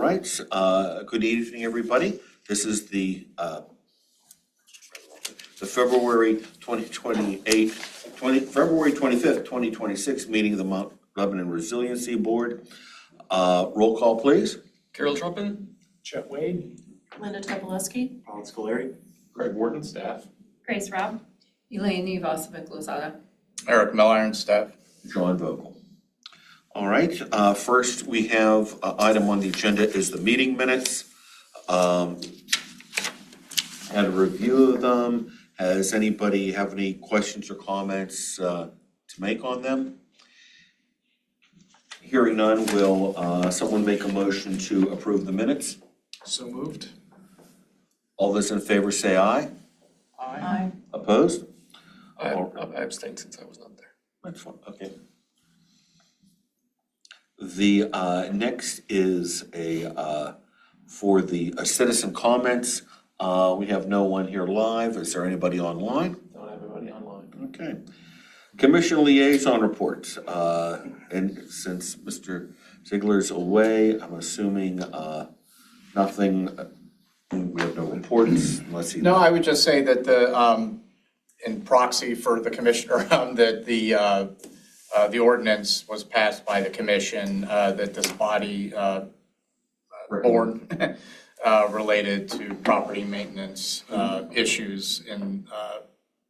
right, good evening, everybody. This is the February 25th, 2026 meeting of the Mount Lebanon Resiliency Board. Roll call, please. Carol Tropin. Chet Wade. Linda Tobolowsky. Paul Scolari. Craig Wharton, staff. Grace Robb. Elaine Ivasovic-Lozada. Eric Milliron, staff. John Vogel. All right, first we have item on the agenda is the meeting minutes. Had a review of them. Has anybody have any questions or comments to make on them? Hearing none, will someone make a motion to approve the minutes? So moved. All those in favor say aye. Aye. Opposed? I abstained since I was not there. That's fine, okay. The next is for the citizen comments. We have no one here live. Is there anybody online? Don't have anybody online. Okay. Commission liaison reports. And since Mr. Ziegler's away, I'm assuming nothing. We have no reports unless he. No, I would just say that in proxy for the commissioner, that the ordinance was passed by the commission, that this body board related to property maintenance issues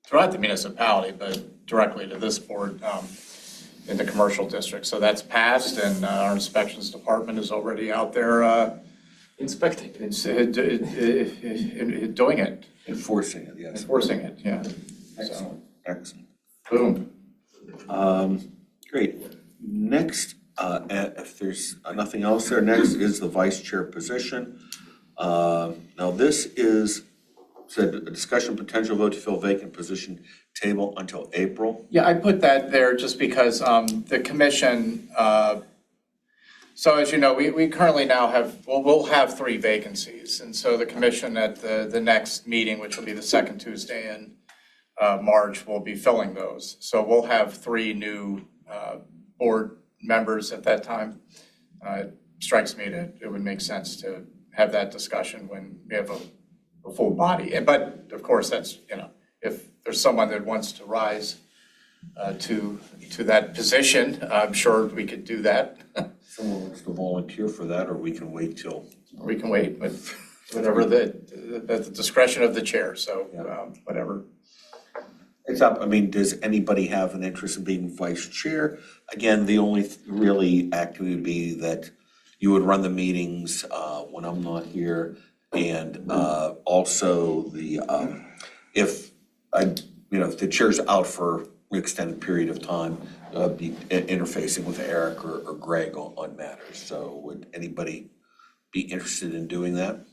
throughout the municipality, but directly to this board in the commercial district. So that's passed, and our inspections department is already out there Inspecting. doing it. Enforcing it, yes. Enforcing it, yeah. Excellent, excellent. Boom. Great. Next, if there's nothing else there, next is the vice chair position. Now this is, said a discussion potential vote to fill vacant position table until April. Yeah, I put that there just because the commission, so as you know, we currently now we'll have 3 vacancies. And so the commission at the next meeting, which will be the second Tuesday in March, will be filling those. So we'll have 3 new board members at that time. It strikes me that it would make sense to have that discussion when we have a full body. But of course, that's, if there's someone that wants to rise to that position, I'm sure we could do that. Someone wants to volunteer for that, or we can wait till. We can wait, but whatever the discretion of the chair, so whatever. It's up. I mean, does anybody have an interest in being vice chair? Again, the only really activity would be that you would run the meetings when I'm not here, and also if the chair's out for an extended period of time, be interfacing with Eric or Greg on matters. So would anybody be interested in doing that?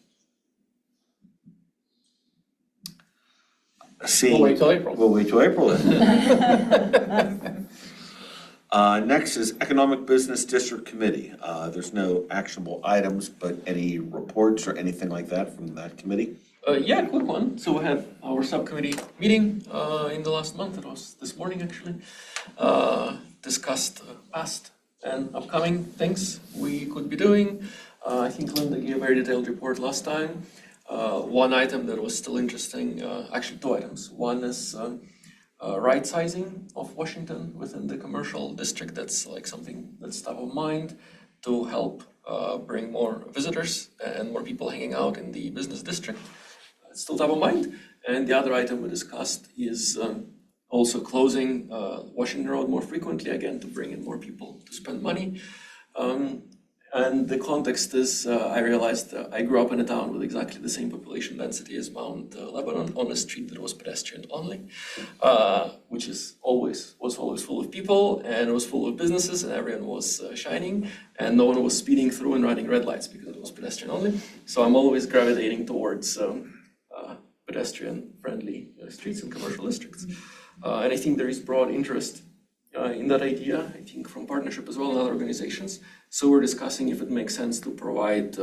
We'll wait till April. We'll wait till April then. Next is Economic Business District Committee. There's no actionable items, but any reports or anything like that from that committee? Yeah, quick one. So we had our subcommittee meeting in the last month. It was this morning, actually. Discussed past and upcoming things we could be doing. I think Linda gave a very detailed report last time. One item that was still interesting, actually 2 items. One is right sizing of Washington within the commercial district. That's like something that's top of mind to help bring more visitors and more people hanging out in the business district. It's still top of mind. And the other item we discussed is also closing Washington Road more frequently, again, to bring in more people to spend money. And the context is, I realized I grew up in a town with exactly the same population density as Mount Lebanon, on a street that was pedestrian only, which was always full of people, and it was full of businesses, and everyone was shining, and no one was speeding through and running red lights because it was pedestrian only. So I'm always gravitating towards pedestrian-friendly streets and commercial districts. And I think there is broad interest in that idea, I think from partnership as well and other organizations. So we're discussing if it makes sense to provide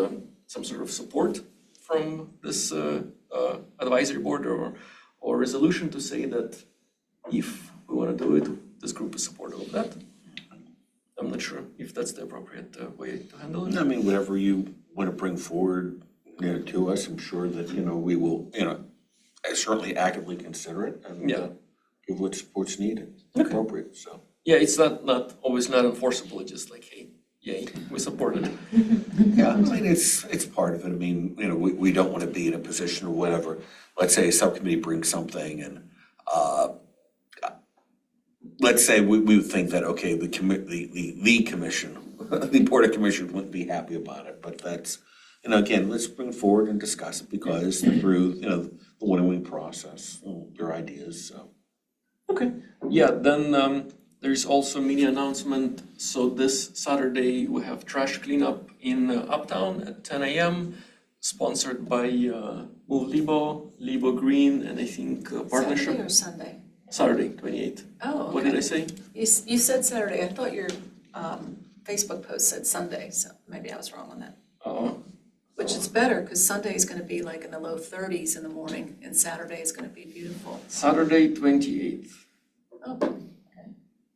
some sort of support from this advisory board or resolution to say that if we want to do it, this group is supportive of that. I'm not sure if that's the appropriate way to handle it. I mean, whatever you want to bring forward, to us, I'm sure that, we will, certainly actively consider it and Yeah. give what support's needed, appropriate, so. Yeah, it's not always not enforceable, it's just like, hey, yay, we support it. Yeah, I mean, it's part of it. I mean, we don't want to be in a position or whatever. Let's say a subcommittee brings something and, let's say we would think that, okay, the commission, the Board of Commissioners wouldn't be happy about it, but that's, again, let's bring it forward and discuss it because through, the winnowing process, your ideas, so. Okay. Yeah, then there's also media announcement. So this Saturday we have trash cleanup in Uptown at 10 a.m. sponsored by Move Libo Green, and I think partnership. Saturday or Sunday? Saturday, 28th. Oh, okay. What did I say? You said Saturday. I thought your Facebook post said Sunday, so maybe I was wrong on that. Oh. Which is better, because Sunday is going to be like in the low 30s in the morning, and Saturday is going to be beautiful. Saturday, 28th. Oh, okay.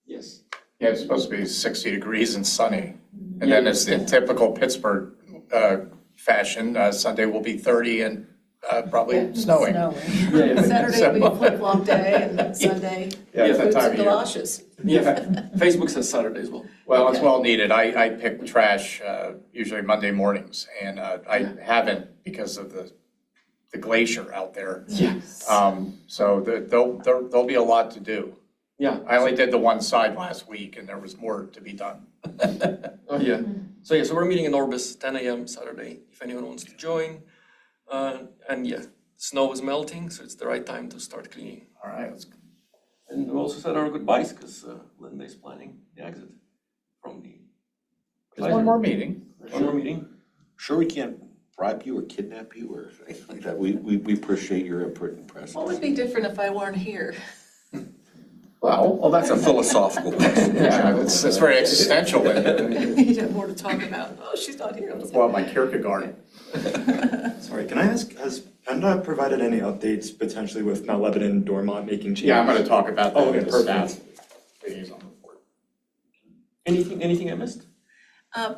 Yes. Yeah, it's supposed to be 60 degrees and sunny. And then it's in typical Pittsburgh fashion, Sunday will be 30 and probably snowing. Saturday will be a flip-flop day, and Sunday, Yeah, it's that fruits time and of year. galoshes. Yeah. Facebook says Saturday as well. Well, it's Okay. well needed. I pick trash usually Monday mornings, and I haven't because of the glacier out there. Yes. So there'll be a lot to do. Yeah. I only did the one side last week, and there was more to be done. Oh, yeah. So we're meeting in Orbis 10 a.m. Saturday, if anyone wants to join. And yeah, snow is melting, so it's the right time to start cleaning. All right, let's go. And we also said our goodbyes because Linda is planning the exit from the. There's one more meeting. One more meeting. Sure we can't bribe you or kidnap you or anything like that. We appreciate your input and presence. What would be different if I weren't here? Well, that's a philosophical question. Yeah, it's very existential. You'd have more to talk about. Oh, she's not here. Well, my Kierkegaard. Sorry, can I ask, has PennDOT provided any updates potentially with Mount Lebanon, Dormont making changes? Yeah, I'm going to talk about that Oh, okay, in the perfect. staff liaison report. Anything I missed?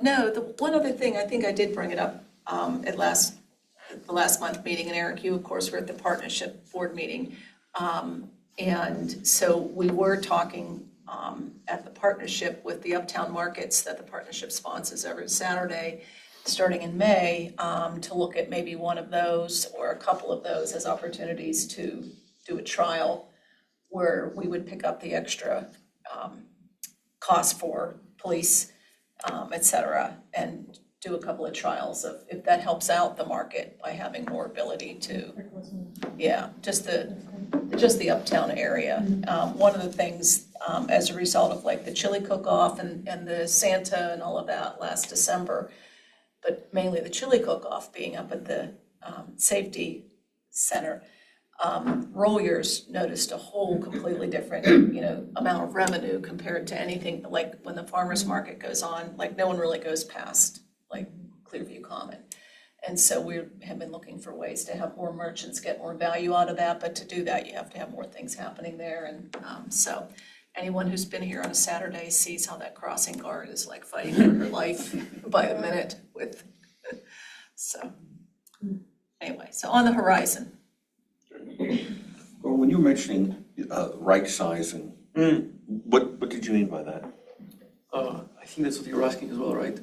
No, the one other thing, I think I did bring it up at the last month meeting, and Eric, you of course were at the partnership board meeting. And so we were talking at the partnership with the Uptown Markets that the partnership sponsors every Saturday, starting in May, to look at maybe one of those or a couple of those as opportunities to do a trial where we would pick up the extra cost for police, et cetera, and do a couple of trials of if that helps out the market by having more ability to, just the Uptown area. One of the things, as a result of like the chili cook-off and the Santa and all of that last December, but mainly the chili cook-off being up at the safety center, Rollers noticed a whole completely different, amount of revenue compared to anything, like when the farmer's market goes on, like no one really goes past like Clearview Common. And so we have been looking for ways to have more merchants get more value out of that, but to do that, you have to have more things happening there. And so anyone who's been here on a Saturday sees how that crossing guard is like fighting for her life by the minute with, so anyway, so on the horizon. Well, when you were mentioning right sizing, what did you mean by that? I think that's what you were asking as well, right?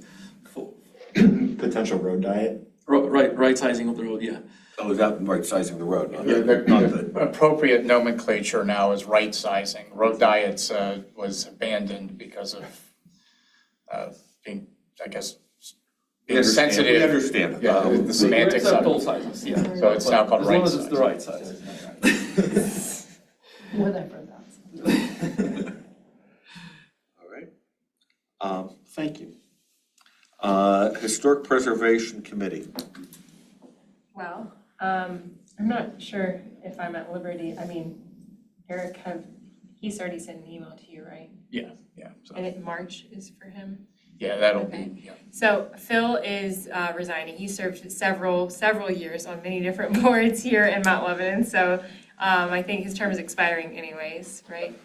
Potential road diet? Right sizing of the road, yeah. Oh, is that right sizing the road? Not Yeah, the- the appropriate nomenclature now is right sizing. Road diets was abandoned because of being, I guess, We being understand- sensitive. We understand. Yeah, the semantics We of accept all it. sizes, yeah. So it's now called right As long as it's the size. right size. Whatever that's. All right. Thank you. Historic Preservation Committee. Well, I'm not sure if I'm at liberty, Eric he's already sent an email to you, right? Yeah. So, And March is for him. yeah, that'll Okay. be, yeah. So Phil is resigning. He served several years on many different boards here in Mount Lebanon, so I think his term is expiring anyways, right?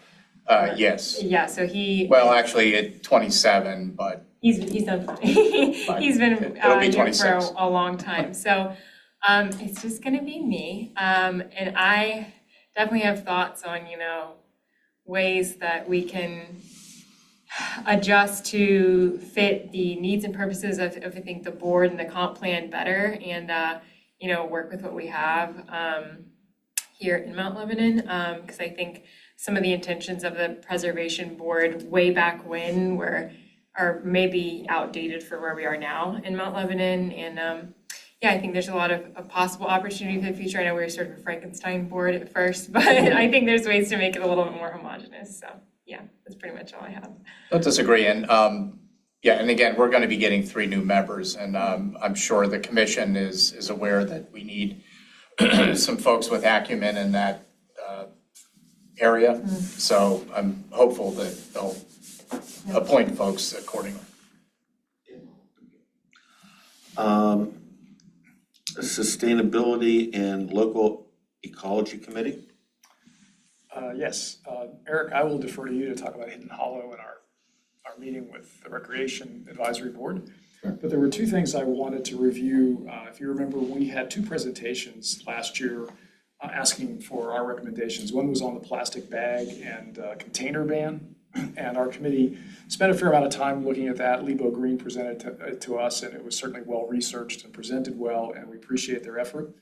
Yes. Yeah, so he. Well, actually, at 27, but he's done fine. Fine. He's been It'll be here for 26. a long time, so it's just gonna be me. And I definitely have thoughts on, ways that we can adjust to fit the needs and purposes of I think the board and the comp plan better, and work with what we have here in Mount Lebanon, because I think some of the intentions of the preservation board way back when are maybe outdated for where we are now in Mount Lebanon, and I think there's a lot of possible opportunity for the future. I know we were sort of a Frankenstein board at first, but I think there's ways to make it a little bit more homogeneous. So yeah, that's pretty much all I have. Don't disagree, and and again, we're going to be getting 3 new members, and I'm sure the commission is aware that we need some folks with acumen in that area. So I'm hopeful that they'll appoint folks accordingly. Sustainability and Local Ecology Committee. Yes, Eric, I will defer to you to talk about Hidden Hollow and our meeting with the Recreation Advisory Board. But there were 2 things I wanted to review. If you remember, we had 2 presentations last year asking for our recommendations. One was on the plastic bag and container ban, and our committee spent a fair amount of time looking at that. Lebo Green presented to us, and it was certainly well-researched and presented well, and we appreciate their effort.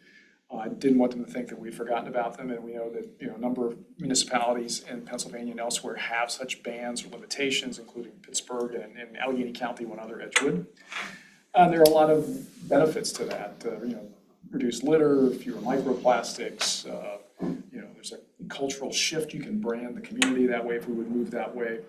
I didn't want them to think that we'd forgotten about them, and we know that a number of municipalities in Pennsylvania and elsewhere have such bans or limitations, including Pittsburgh and Allegheny County, one other, Edgewood. There are a lot of benefits to that. Reduced litter, fewer microplastics. There's a cultural shift. You can brand the community that way if we would move that way.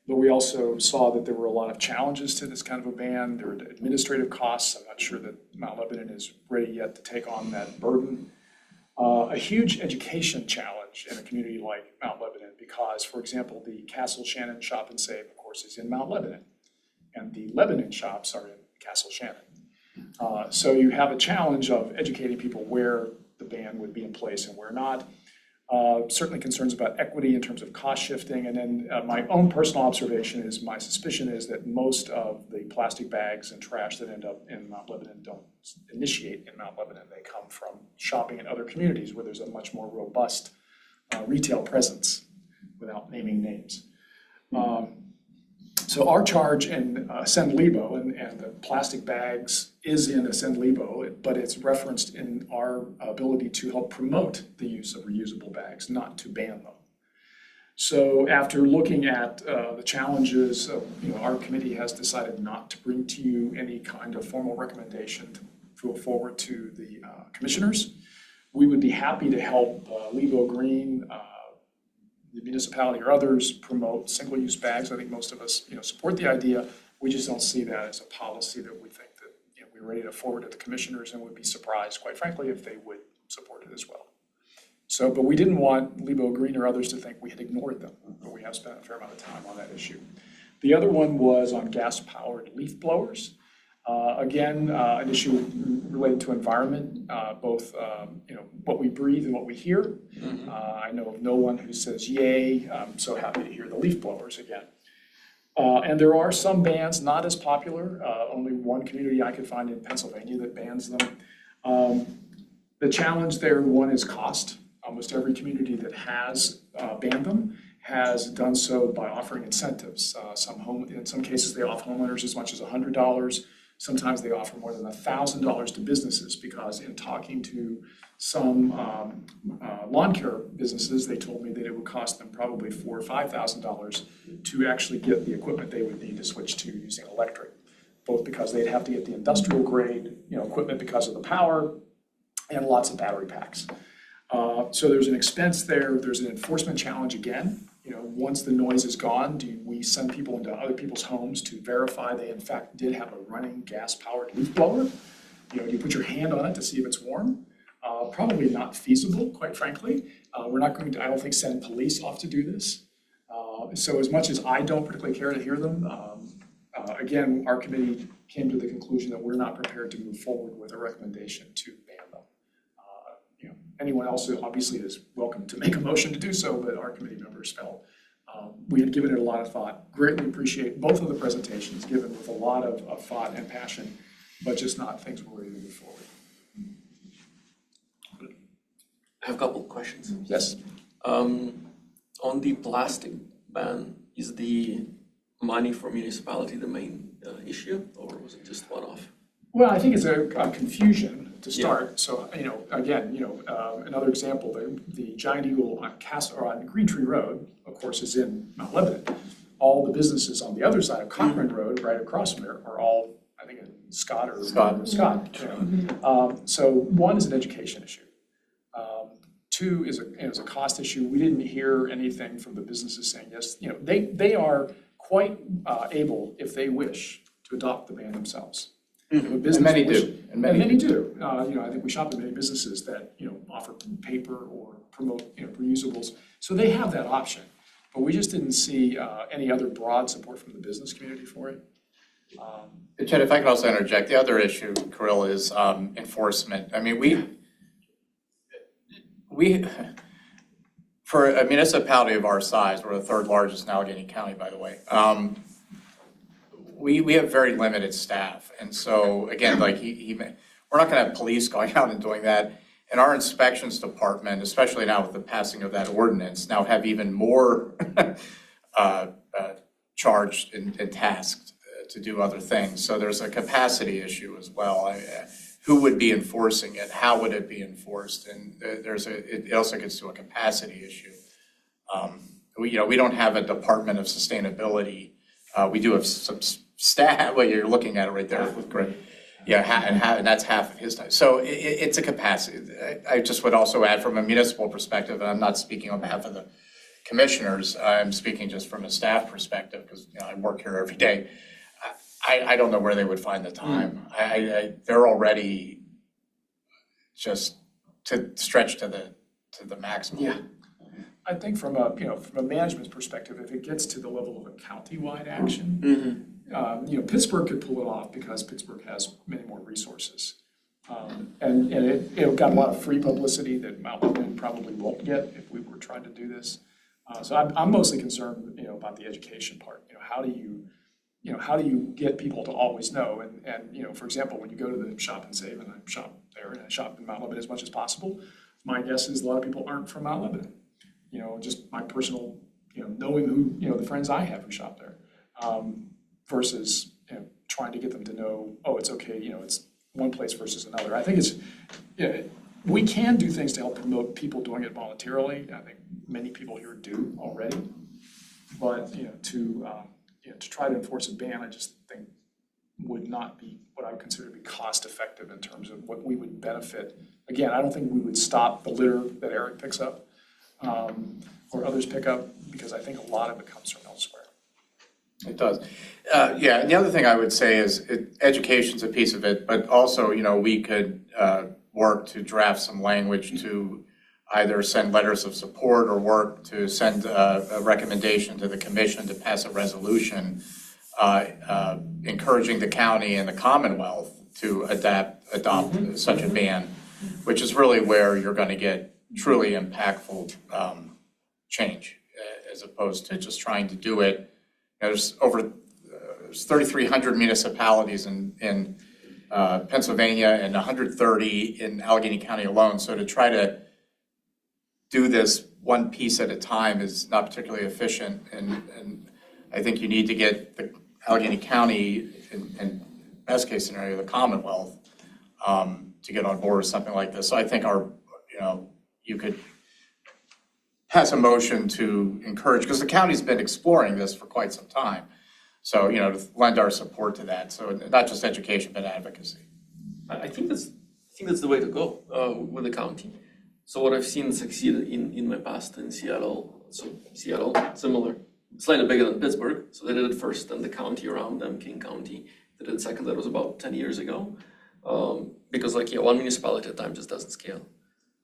But we also saw that there were a lot of challenges to this kind of a ban. There were administrative costs. I'm not sure that Mount Lebanon is ready yet to take on that burden. A huge education challenge in a community like Mount Lebanon because, for example, the Castle Shannon Shop and Save, of course, is in Mount Lebanon. And the Lebanon shops are in Castle Shannon. So you have a challenge of educating people where the ban would be in place and where not. Certainly concerns about equity in terms of cost shifting. And then my own personal observation is, my suspicion is that most of the plastic bags and trash that end up in Mount Lebanon don't initiate in Mount Lebanon. They come from shopping in other communities where there's a much more robust retail presence, without naming names. So our charge in Ascend Lebo and the plastic bags is in Ascend Lebo, but it's referenced in our ability to help promote the use of reusable bags, not to ban them. So after looking at the challenges, our committee has decided not to bring to you any kind of formal recommendation to go forward to the commissioners. We would be happy to help Lebo Green, the municipality or others promote single-use bags. I think most of us, support the idea. We just don't see that as a policy that we think that we're ready to forward to the commissioners, and would be surprised, quite frankly, if they would support it as well. So, but we didn't want Lebo Green or others to think we had ignored them, but we have spent a fair amount of time on that issue. The other one was on gas-powered leaf blowers. Again, an issue related to environment, both what we breathe and what we hear. I know of no one who says yay. I'm so happy to hear the leaf blowers again. And there are some bans not as popular. Only one community I could find in Pennsylvania that bans them. The challenge there, one, is cost. Almost every community that has banned them has done so by offering incentives. In some cases, they offer homeowners as much as $100. Sometimes they offer more than $1,000 to businesses, because in talking to some lawn care businesses, they told me that it would cost them probably $4,000 or $5,000 to actually get the equipment they would need to switch to using electric, both because they'd have to get the industrial grade equipment because of the power, and lots of battery packs. So there's an expense there. There's an enforcement challenge again. Once the noise is gone, do we send people into other people's homes to verify they in fact did have a running gas-powered leaf blower? Do you put your hand on it to see if it's warm? Probably not feasible, quite frankly. We're not going to, I don't think, send police off to do this. So as much as I don't particularly care to hear them, again, our committee came to the conclusion that we're not prepared to move forward with a recommendation to ban them. Anyone else obviously is welcome to make a motion to do so, but our committee members felt We had given it a lot of thought, greatly appreciate both of the presentations given with a lot of thought and passion, but just not things we're ready to move forward. I have a couple of questions. Yes. On the plastic ban, is the money for municipality the main issue, or was it just one-off? Well, I think it's a confusion to start. So, again, another example, the Giant Eagle on Green Tree Road, of course, is in Mount Lebanon. All the businesses on the other side of Cochrane Road, right across from there, are all, I think, Scott. So one is an education issue. Two is a cost issue. We didn't hear anything from the businesses saying yes. They are quite able, if they wish, to adopt the ban themselves. And many do. And many do. I think we shop at many businesses that, offer paper or promote, reusables. So they have that option. But we just didn't see any other broad support from the business community for it. Chad, if I could also interject, the other issue, Kirill, is enforcement. I mean, we, for a municipality of our size, we're the third largest in Allegheny County, by the way. We have very limited staff. And so, again, like we're not gonna have police going out and doing that. And our inspections department, especially now with the passing of that ordinance, now have even more charged and tasked to do other things. So there's a capacity issue as well. Who would be enforcing it? How would it be enforced? And it also gets to a capacity issue. We don't have a Department of Sustainability. We do have some staff. Well, you're looking at it right there. Great. Yeah, and that's half of his time. So it's a capacity. I just would also add from a municipal perspective, and I'm not speaking on behalf of the commissioners. I'm speaking just from a staff perspective because I work here every day. I don't know where they would find the time. They're already just to stretch to the maximum. Yeah. I think from a management perspective, if it gets to the level of a county-wide action, Pittsburgh could pull it off because Pittsburgh has many more resources. And it got a lot of free publicity that Mount Lebanon probably won't get if we were trying to do this. So I'm mostly concerned, about the education part. How do you get people to always know? And for example, when you go to the Shop and Save, and I shop there and I shop in Mount Lebanon as much as possible, my guess is a lot of people aren't from Mount Lebanon. Just my personal, knowing who, the friends I have who shop there, versus, trying to get them to know, oh, it's okay, it's one place versus another. I think we can do things to help promote people doing it voluntarily. I think many people here do already. But, to try to enforce a ban, I just think would not be what I would consider to be cost effective in terms of what we would benefit. Again, I don't think we would stop the litter that Eric picks up, or others pick up, because I think a lot of it comes from elsewhere. It does. And the other thing I would say is education's a piece of it, but also, we could work to draft some language to either send letters of support or work to send a recommendation to the commission to pass a resolution encouraging the county and the Commonwealth to adopt such a ban, which is really where you're going to get truly impactful change, as opposed to just trying to do it. There's 3,300 municipalities in Pennsylvania and 130 in Allegheny County alone. So to try to do this one piece at a time is not particularly efficient. And I think you need to get the Allegheny County, in best case scenario, the Commonwealth, to get on board with something like this. So I think you could pass a motion to encourage, because the county's been exploring this for quite some time. So, to lend our support to that. So not just education, but advocacy. I think that's the way to go with the county. So what I've seen succeed in my past in Seattle, Seattle, similar, slightly bigger than Pittsburgh. So they did it first, then the county around them, King County, they did it second. That was about 10 years ago. Because one municipality at a time just doesn't scale.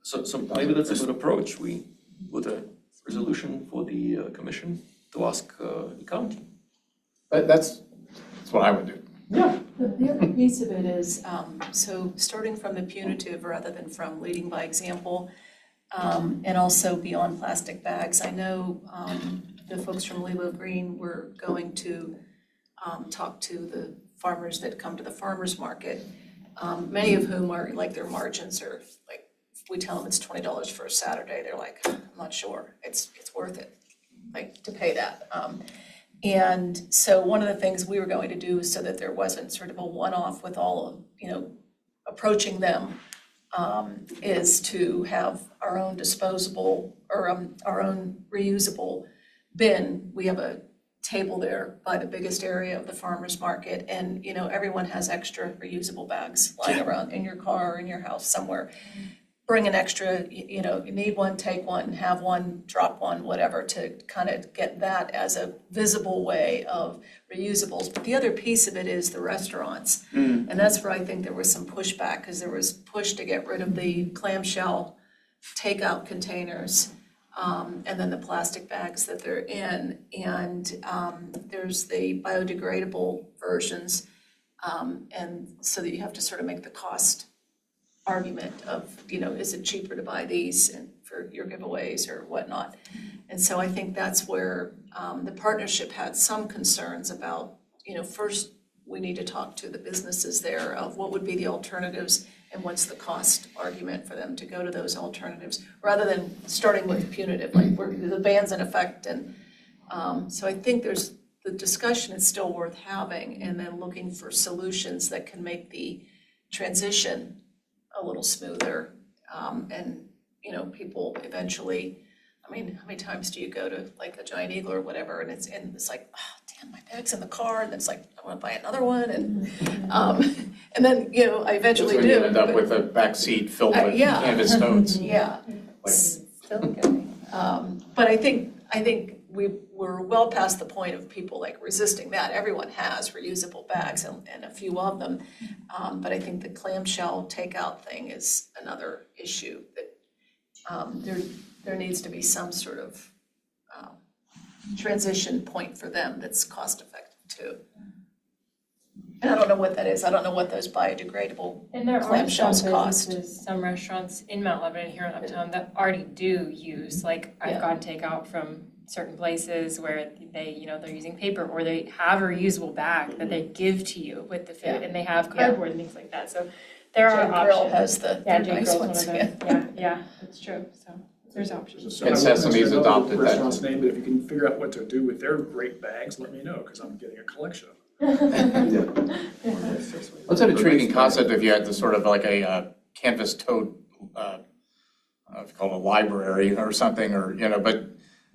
So maybe that's a good approach. We, with a resolution for the commission to ask the county. That's what I would do. Yeah. The other piece of it is, so starting from the punitive rather than from leading by example, and also beyond plastic bags. I know the folks from Lebo Green were going to talk to the farmers that come to the farmers market, many of whom are, like, their margins are, like, if we tell them it's $20 for a Saturday, they're like, I'm not sure, it's worth it, like, to pay that. And so one of the things we were going to do so that there wasn't sort of a one-off with all of, approaching them, is to have our own disposable or our own reusable bin. We have a table there by the biggest area of the farmer's market, and everyone has extra reusable bags lying around in your car or in your house somewhere. Bring an extra, you need one, take one, have one, drop one, whatever, to kind of get that as a visible way of reusables. But the other piece of it is the restaurants. And that's where I think there was some pushback, because there was push to get rid of the clamshell takeout containers, and then the plastic bags that they're in. And there's the biodegradable versions, and so that you have to sort of make the cost argument of, is it cheaper to buy these and for your giveaways or whatnot? And so I think that's where the partnership had some concerns about, first we need to talk to the businesses there of what would be the alternatives and what's the cost argument for them to go to those alternatives, rather than starting with punitive, like the ban's in effect. And so I think the discussion is still worth having, and then looking for solutions that can make the transition a little smoother, and people eventually, how many times do you go to like a Giant Eagle or whatever, and it's like, oh, damn, my bag's in the car, and it's like, I want to buy another one, and then I eventually That's when do. you end up but- with a back seat filled with yeah. canvas totes. Yeah. Still going. But I think we're well past the point of people like resisting that. Everyone has reusable bags, and a few of them. But I think the clamshell takeout thing is another issue that there needs to be some sort of transition point for them that's cost effective too. And I don't know what that is. I don't know what those biodegradable And there are some clamshells cost. businesses, some restaurants in Mount Lebanon here in Uptown that already do use, like, I've Yeah. gotten takeout from certain places where they, they're using paper, or they have a reusable bag that they give to you with the food, Yeah. and they have cardboard and things like that, so there are Jim Grill options. has the Yeah, the Jake nice Grill's one ones. of them, yeah, that's true, so there's options. And Sesame's adopted that. Restaurant's name, but if you can figure out what to do with their great bags, let me know, because I'm getting a collection of them. What's an intriguing concept if you had the sort of like a canvas tote, if you call it a library or something, or, but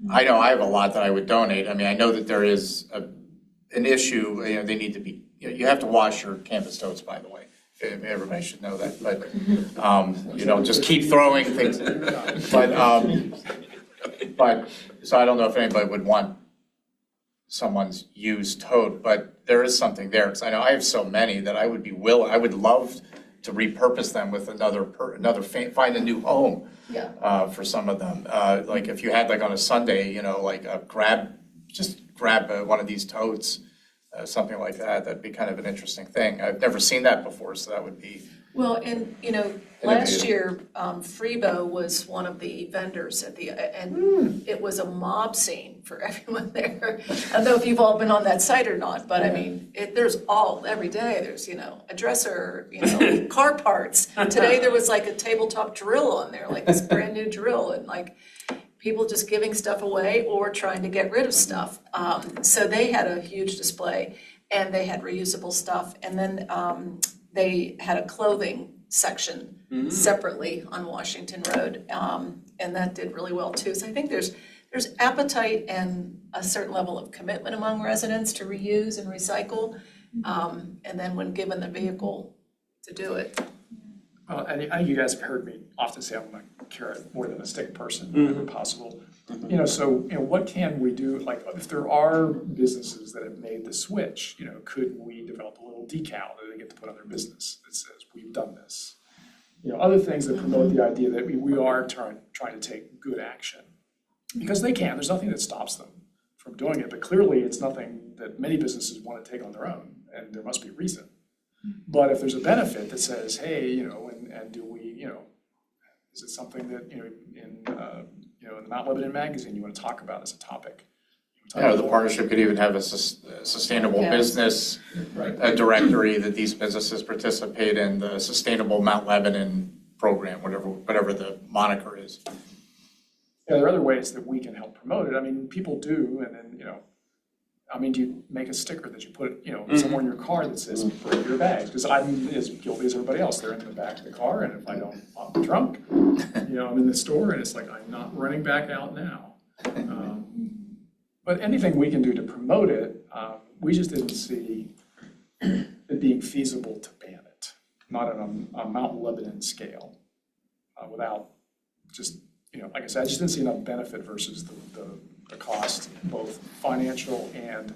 I know I have a lot that I would donate. I mean, I know that there is an issue, they need to be, you have to wash your canvas totes, by the way. Everybody should know that, but you don't just keep throwing things. But, so I don't know if anybody would want someone's used tote, but there is something there, because I know I have so many that I would love to repurpose them with find a new home. Yeah. For some of them, like if you had like on a Sunday, grab one of these totes, something like that, that'd be kind of an interesting thing. I've never seen that before, so that would be. Well, and last year, Freebo was one of the vendors at and it was a mob scene for everyone there. I don't know if you've all been on that site or not, but I mean, there's every day, there's, a dresser, car parts. Today there was like a tabletop drill on there, like this brand new drill, and like people just giving stuff away or trying to get rid of stuff. So they had a huge display, and they had reusable stuff, and then they had a clothing section separately on Washington Road, and that did really well too. So I think there's appetite and a certain level of commitment among residents to reuse and recycle, and then when given the vehicle to do it. Well, and you guys have heard me often say I'm a carrot more than a stick person, whenever possible. So what can we do? Like, if there are businesses that have made the switch, could we develop a little decal that they get to put on their business that says, we've done this? Other things that promote the idea that we are trying to take good action. Because they can, there's nothing that stops them from doing it, but clearly it's nothing that many businesses want to take on their own, and there must be a reason. But if there's a benefit that says, hey, and do we, is it something that, in the Mount Lebanon magazine you want to talk about as a topic? The partnership could even have a sustainable Yes. business Right. directory that these businesses participate in, the Sustainable Mount Lebanon program, whatever the moniker is. Yeah, there are other ways that we can help promote it. I mean, people do, and then, do you make a sticker that you put, somewhere in your car that says, bring your bags? Because I'm as guilty as everybody else. They're in the back of the car, and if I don't pop the trunk, I'm in the store, and it's like, I'm not running back out now. But anything we can do to promote it, we just didn't see it being feasible to ban it, not on a Mount Lebanon scale, without just, like I said, I just didn't see enough benefit versus the cost, both financial and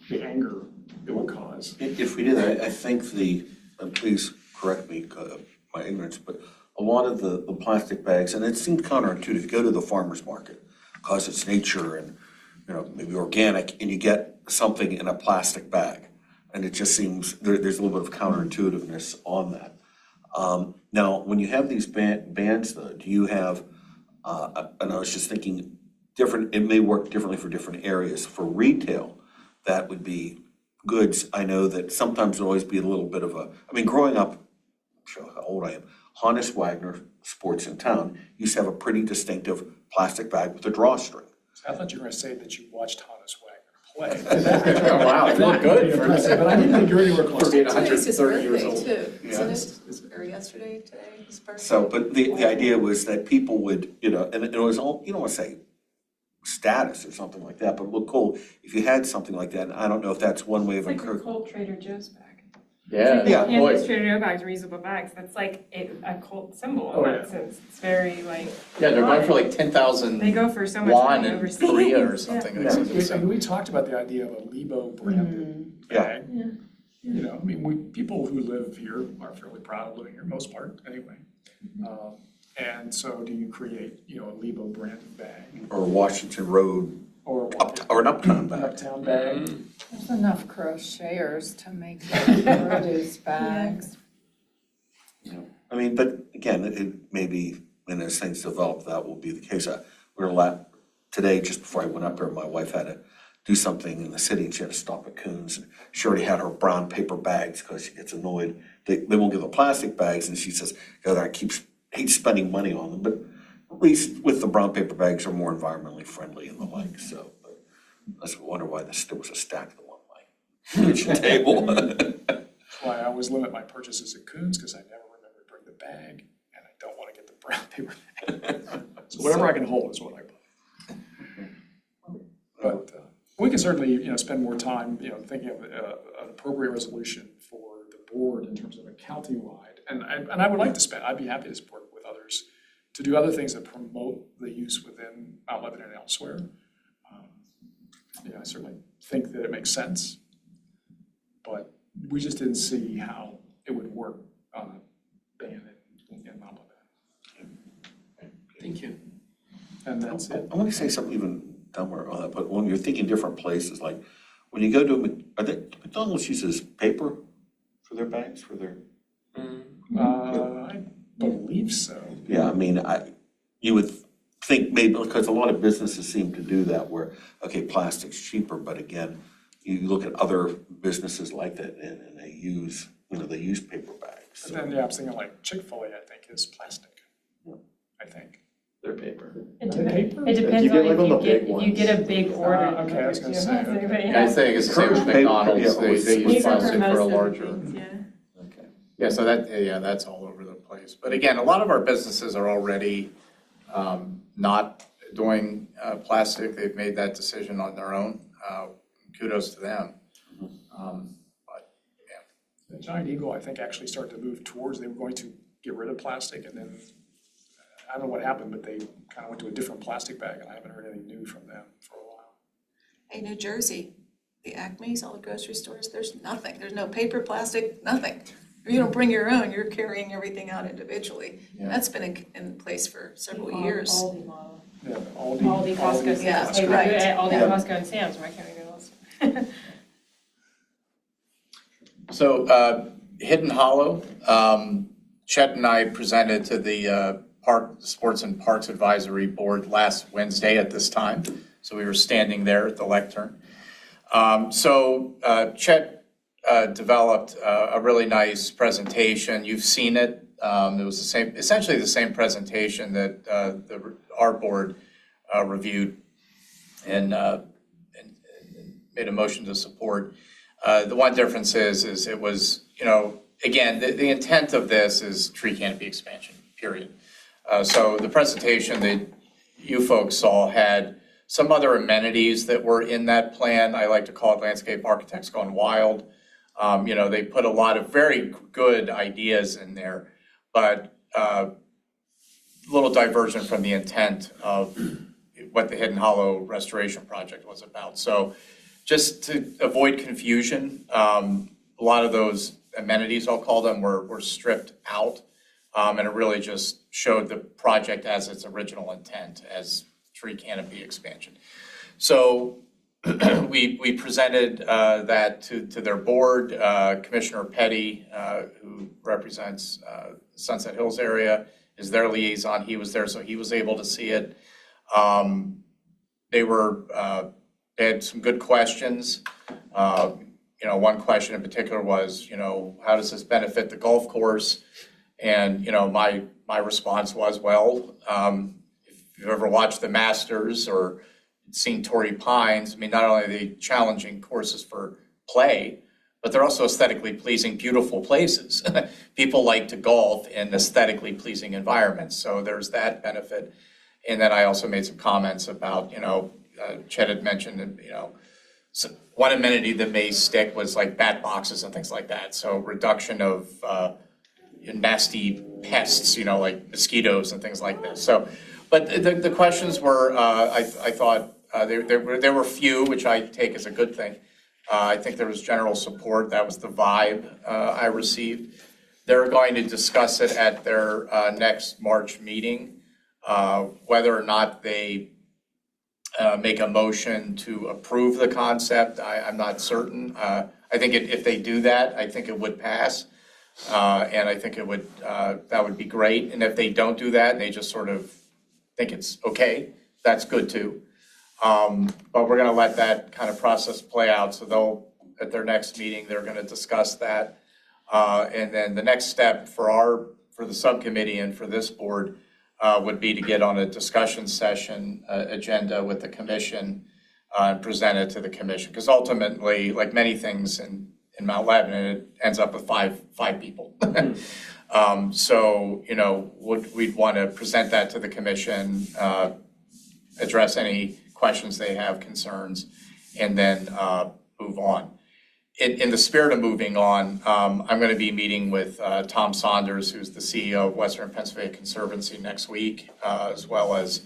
the anger it would cause. If we did, I think and please correct me, my ignorance, but a lot of the plastic bags, and it seemed counterintuitive, you go to the farmer's market, because it's nature and, maybe organic, and you get something in a plastic bag. And it just seems, there's a little bit of counterintuitiveness on that. Now, when you have these bans though, do you have, and I was just thinking, it may work differently for different areas. For retail, that would be goods. I know that sometimes it'll always be a little bit of growing up, I'm sure how old I am, Hannes Wagner Sports in Town used to have a pretty distinctive plastic bag with a drawstring. I thought you were going to say that you watched Hannes Wagner play. Oh, wow, I feel good for But I didn't think you were anywhere close. For being Today's his 130 years birthday old. too, Yeah. isn't it? Or yesterday, today, his birthday? So, but the idea was that people would, and it was all, you don't want to say status or something like that, but it looked cool if you had something like that. And I don't know if that's one way of It's like a encouraging. Colt Trader Joe's bag. Yeah, Yeah. And boy. these Trader Joe bags, reusable bags, that's like a cult symbol Oh, in yeah. that sense. It's very like. Yeah, they're going for like 10,000 They go for so much won money in overseas. Korea or something. Yeah, we talked about the idea of a Lebo branded Yeah. bag. People who live here are fairly proud of living here, most part, anyway. And so do you create, a Lebo branded bag Or Washington Road, or or an Uptown an bag. uptown bag? There's enough crocheters to make produce bags. But again, it may be, and as things develop, that will be the case. Today, just before I went up there, my wife had to do something in the city and she had to stop at Coons. And she already had her brown paper bags because she gets annoyed. They won't give the plastic bags and she says, I hate spending money on them. But at least with the brown paper bags are more environmentally friendly and the like. So, but I just wonder why there was a stack of them on my kitchen table. That's why I always limit my purchases at Coons, because I never remember to bring the bag, and I don't want to get the brown paper bag. So whatever I can hold is what I buy. But we can certainly, spend more time, thinking of an appropriate resolution for the board in terms of a county-wide. And I would like to I'd be happy to support with others to do other things that promote the use within Mount Lebanon and elsewhere. I certainly think that it makes sense, but we just didn't see how it would work on a ban in Mount Lebanon. Thank you. And that's it. I want to say something even dumber on that, but when you're thinking different places, like when you go to, McDonald's uses paper for their bags, for their. I believe so. Yeah, you would think maybe, because a lot of businesses seem to do that where, okay, plastic's cheaper, but again, you look at other businesses like that and they use, they use paper bags. But then, I was thinking like Chick-fil-A, I think, is plastic. I think. Their paper. It Is it paper? It depends You get, on like, on the if big you get a big order. Okay, I was gonna say, okay. But I think it's the same with McDonald's, Yeah, they These use are plastic most for a of the larger. things, yeah. Okay. Yeah, so that's all over the place. But again, a lot of our businesses are already not doing plastic. They've made that decision on their own. Kudos to them. But yeah. The Giant Eagle, I think, actually started to move towards, they were going to get rid of plastic, and then, I don't know what happened, but they kind of went to a different plastic bag, and I haven't heard anything new from them for a while. Hey, New Jersey, the Acme's, all the grocery stores, there's nothing. There's no paper, plastic, nothing. If you don't bring your own, you're carrying everything out individually. Yeah. That's been in place for several years. Aldi model. Yeah, Aldi. Aldi, Costco, Yeah, Sam's. Hey, we do right. it at Aldi, Yeah. Costco, and Sam's. Why can't we do those? So Hidden Hollow, Chet and I presented to the Sports and Parks Advisory Board last Wednesday at this time. So we were standing there at the lectern. Chet developed a really nice presentation. You've seen it. It was essentially the same presentation that our board reviewed and made a motion to support. The one difference is it was, again, the intent of this is tree canopy expansion, period. So the presentation that you folks saw had some other amenities that were in that plan. I like to call it landscape architects gone wild. They put a lot of very good ideas in there, but a little diversion from the intent of what the Hidden Hollow Restoration Project was about. So just to avoid confusion, a lot of those amenities, I'll call them, were stripped out. And it really just showed the project as its original intent, as tree canopy expansion. So we presented that to their board. Commissioner Petty, who represents Sunset Hills area, is their liaison. He was there, so he was able to see it. They had some good questions. One question in particular was, how does this benefit the golf course? And, my response was, well, if you've ever watched the Masters or seen Torrey Pines, not only are they challenging courses for play, but they're also aesthetically pleasing, beautiful places. People like to golf in aesthetically pleasing environments, so there's that benefit. And then I also made some comments about, Chet had mentioned, so one amenity that may stick was like bat boxes and things like that. So reduction of nasty pests, like mosquitoes and things like this. So, but the questions were, I thought there were few, which I take as a good thing. I think there was general support. That was the vibe I received. They're going to discuss it at their next March meeting, whether or not they make a motion to approve the concept. I'm not certain. I think if they do that, I think it would pass. And I think that would be great. And if they don't do that and they just sort of think it's okay, that's good too. But we're going to let that kind of process play out. So at their next meeting, they're going to discuss that. And then the next step for the subcommittee and for this board would be to get on a discussion session agenda with the commission and present it to the commission. Because ultimately, like many things in Mount Lebanon, it ends up with five people. So, we'd want to present that to the commission, address any questions they have, concerns, and then move on. In the spirit of moving on, I'm going to be meeting with Tom Saunders, who's the CEO of Western Pennsylvania Conservancy, next week, as well as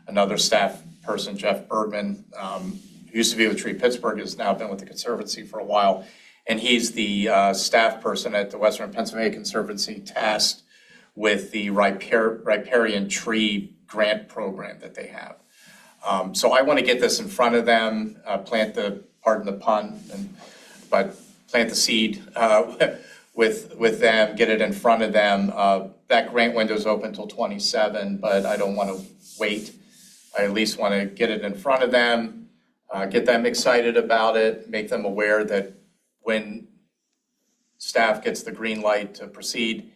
another staff person, Jeff Bergman, who used to be with Tree Pittsburgh, has now been with the Conservancy for a while. And he's the staff person at the Western Pennsylvania Conservancy tasked with the riparian tree grant program that they have. So I want to get this in front of them, pardon the pun, but plant the seed with them, get it in front of them. That grant window is open until 27, but I don't want to wait. I at least want to get it in front of them, get them excited about it, make them aware that when staff gets the green light to proceed,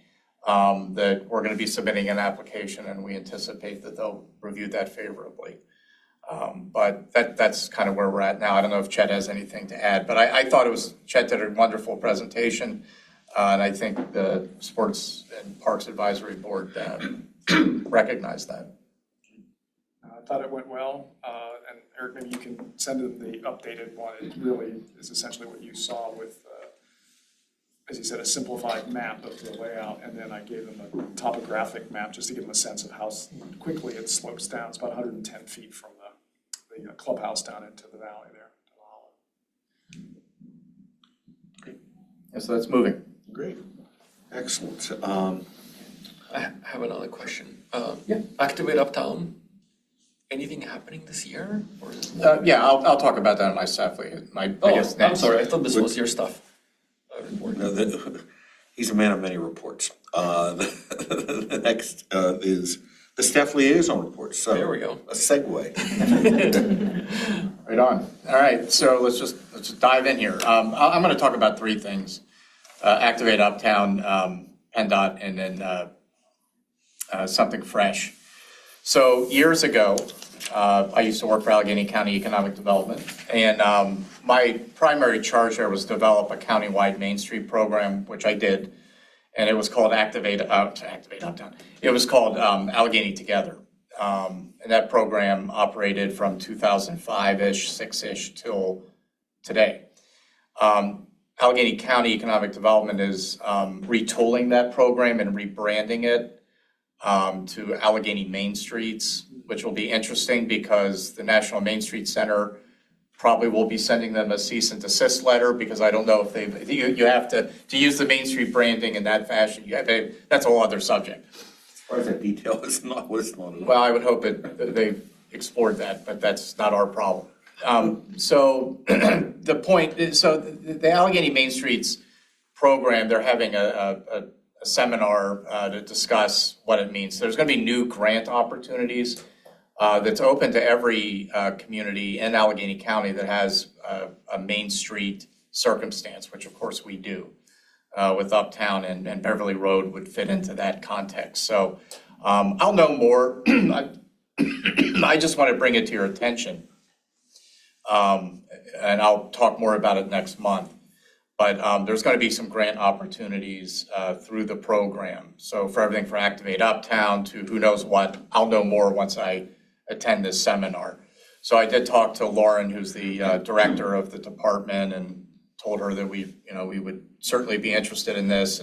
that we're going to be submitting an application, and we anticipate that they'll review that favorably. But that's kind of where we're at now. I don't know if Chet has anything to add, but I thought Chet did a wonderful presentation, and I think the Sports and Parks Advisory Board recognized that. I thought it went well, and Eric, maybe you can send them the updated one. It really is essentially what you saw with, as you said, a simplified map of the layout, and then I gave them a topographic map just to give them a sense of how quickly it slopes down. It's about 110 feet from the clubhouse down into the valley there, to the hollow. Yeah, so that's moving. Great. Excellent. I have another question. Yeah. Activate Uptown. Anything happening this year? Or is it Yeah, I'll talk about that in my staff lead. I guess I'm next. sorry. I thought this was your stuff. He's a man of many reports. The next is The staff liaison report, so. There we go. A segue. Right on. All right, so let's just dive in here. I'm going to talk about three things: Activate Uptown, PennDOT, and then something fresh. So years ago, I used to work for Allegheny County Economic Development, and my primary charge there was develop a countywide Main Street program, which I did, and it was called Activate Uptown. It was called Allegheny Together. And that program operated from 2005-ish, 6-ish till today. Allegheny County Economic Development is retooling that program and rebranding it to Allegheny Main Streets, which will be interesting because the National Main Street Center probably will be sending them a cease and desist letter, because I don't know if you have to use the Main Street branding in that fashion. That's a whole other subject. As far as that detail is not listed. Well, I would hope they've explored that, but that's not our problem. So the point is, so the Allegheny Main Streets program, they're having a seminar to discuss what it means. There's going to be new grant opportunities that's open to every community in Allegheny County that has a Main Street circumstance, which of course we do. With Uptown and Beverly Road would fit into that context. So I'll know more. I just want to bring it to your attention. And I'll talk more about it next month. But there's going to be some grant opportunities through the program. So for everything from Activate Uptown to who knows what, I'll know more once I attend this seminar. So I did talk to Lauren, who's the director of the department, and told her that we would certainly be interested in this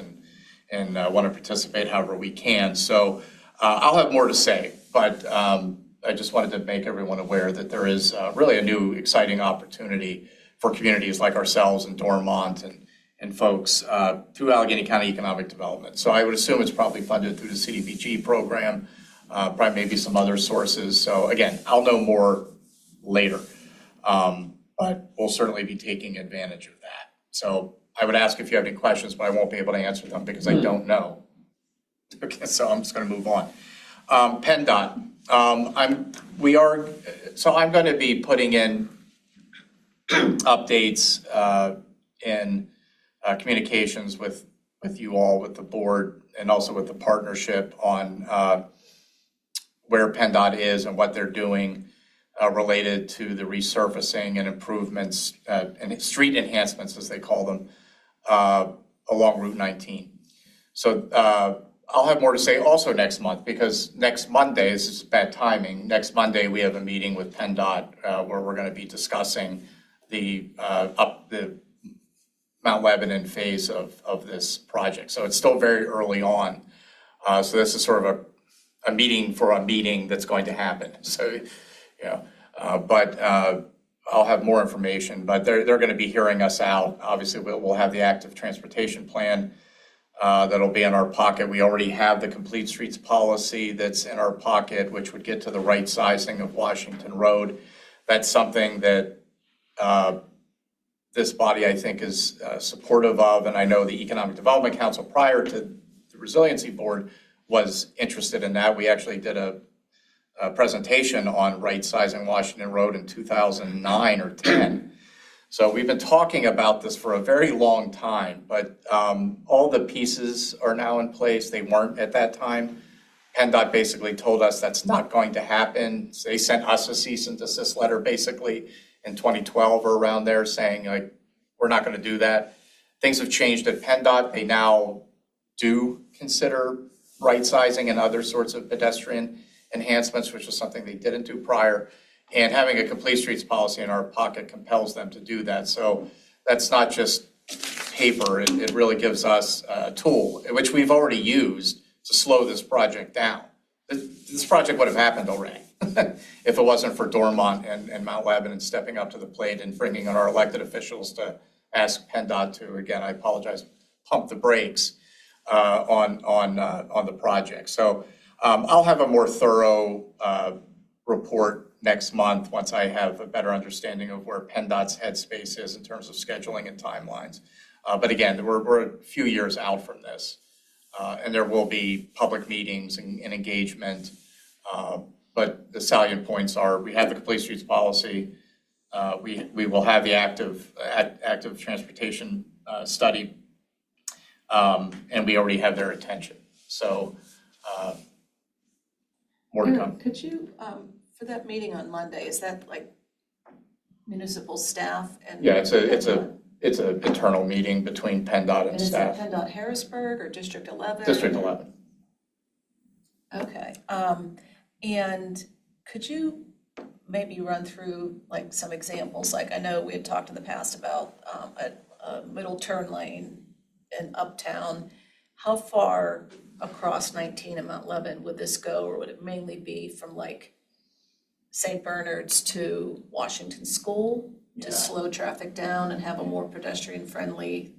and want to participate however we can. So I'll have more to say, but I just wanted to make everyone aware that there is really a new exciting opportunity for communities like ourselves and Dormont and folks through Allegheny County Economic Development. So I would assume it's probably funded through the CDBG program, probably maybe some other sources. So again, I'll know more later. But we'll certainly be taking advantage of that. So I would ask if you have any questions, but I won't be able to answer them because I don't know. Okay, so I'm just going to move on. PennDOT. I'm going to be putting in updates in communications with you all, with the board, and also with the partnership on where PennDOT is and what they're doing related to the resurfacing and improvements and street enhancements, as they call them, along Route 19. So I'll have more to say also next month, because next Monday, this is bad timing, next Monday we have a meeting with PennDOT where we're going to be discussing the Mount Lebanon phase of this project. So it's still very early on. So this is sort of a meeting for a meeting that's going to happen. So, but I'll have more information, but they're going to be hearing us out. Obviously, we'll have the active transportation plan that'll be in our pocket. We already have the complete streets policy that's in our pocket, which would get to the right sizing of Washington Road. That's something that this body, I think, is supportive of, and I know the Economic Development Council prior to the Resiliency Board was interested in that. We actually did a presentation on right-sizing Washington Road in 2009 or 10. So we've been talking about this for a very long time, but all the pieces are now in place. They weren't at that time. PennDOT basically told us that's not going to happen. So they sent us a cease and desist letter basically in 2012 or around there saying, like, we're not going to do that. Things have changed at PennDOT. They now do consider right-sizing and other sorts of pedestrian enhancements, which was something they didn't do prior. And having a complete streets policy in our pocket compels them to do that. So that's not just paper. It really gives us a tool, which we've already used to slow this project down. This project would have happened already if it wasn't for Dormont and Mount Lebanon stepping up to the plate and bringing in our elected officials to ask PennDOT to, again, I apologize, pump the brakes on the project. So I'll have a more thorough report next month once I have a better understanding of where PennDOT's headspace is in terms of scheduling and timelines. But again, we're a few years out from this, and there will be public meetings and engagement But the salient points are, we have the complete streets policy. We will have the active transportation study, and we already have their attention. So more to come. Eric, could you, for that meeting on Monday, is that like municipal staff and? Yeah, it's a internal meeting between PennDOT and staff. And is that PennDOT Harrisburg or District 11? District 11. Okay, and could you maybe run through like some examples? Like I know we had talked in the past about a middle turn lane in Uptown. How far across 19 and Mount Lebanon would this go, or would it mainly be from like St. Bernard's to Washington School to slow traffic down and have a more pedestrian friendly?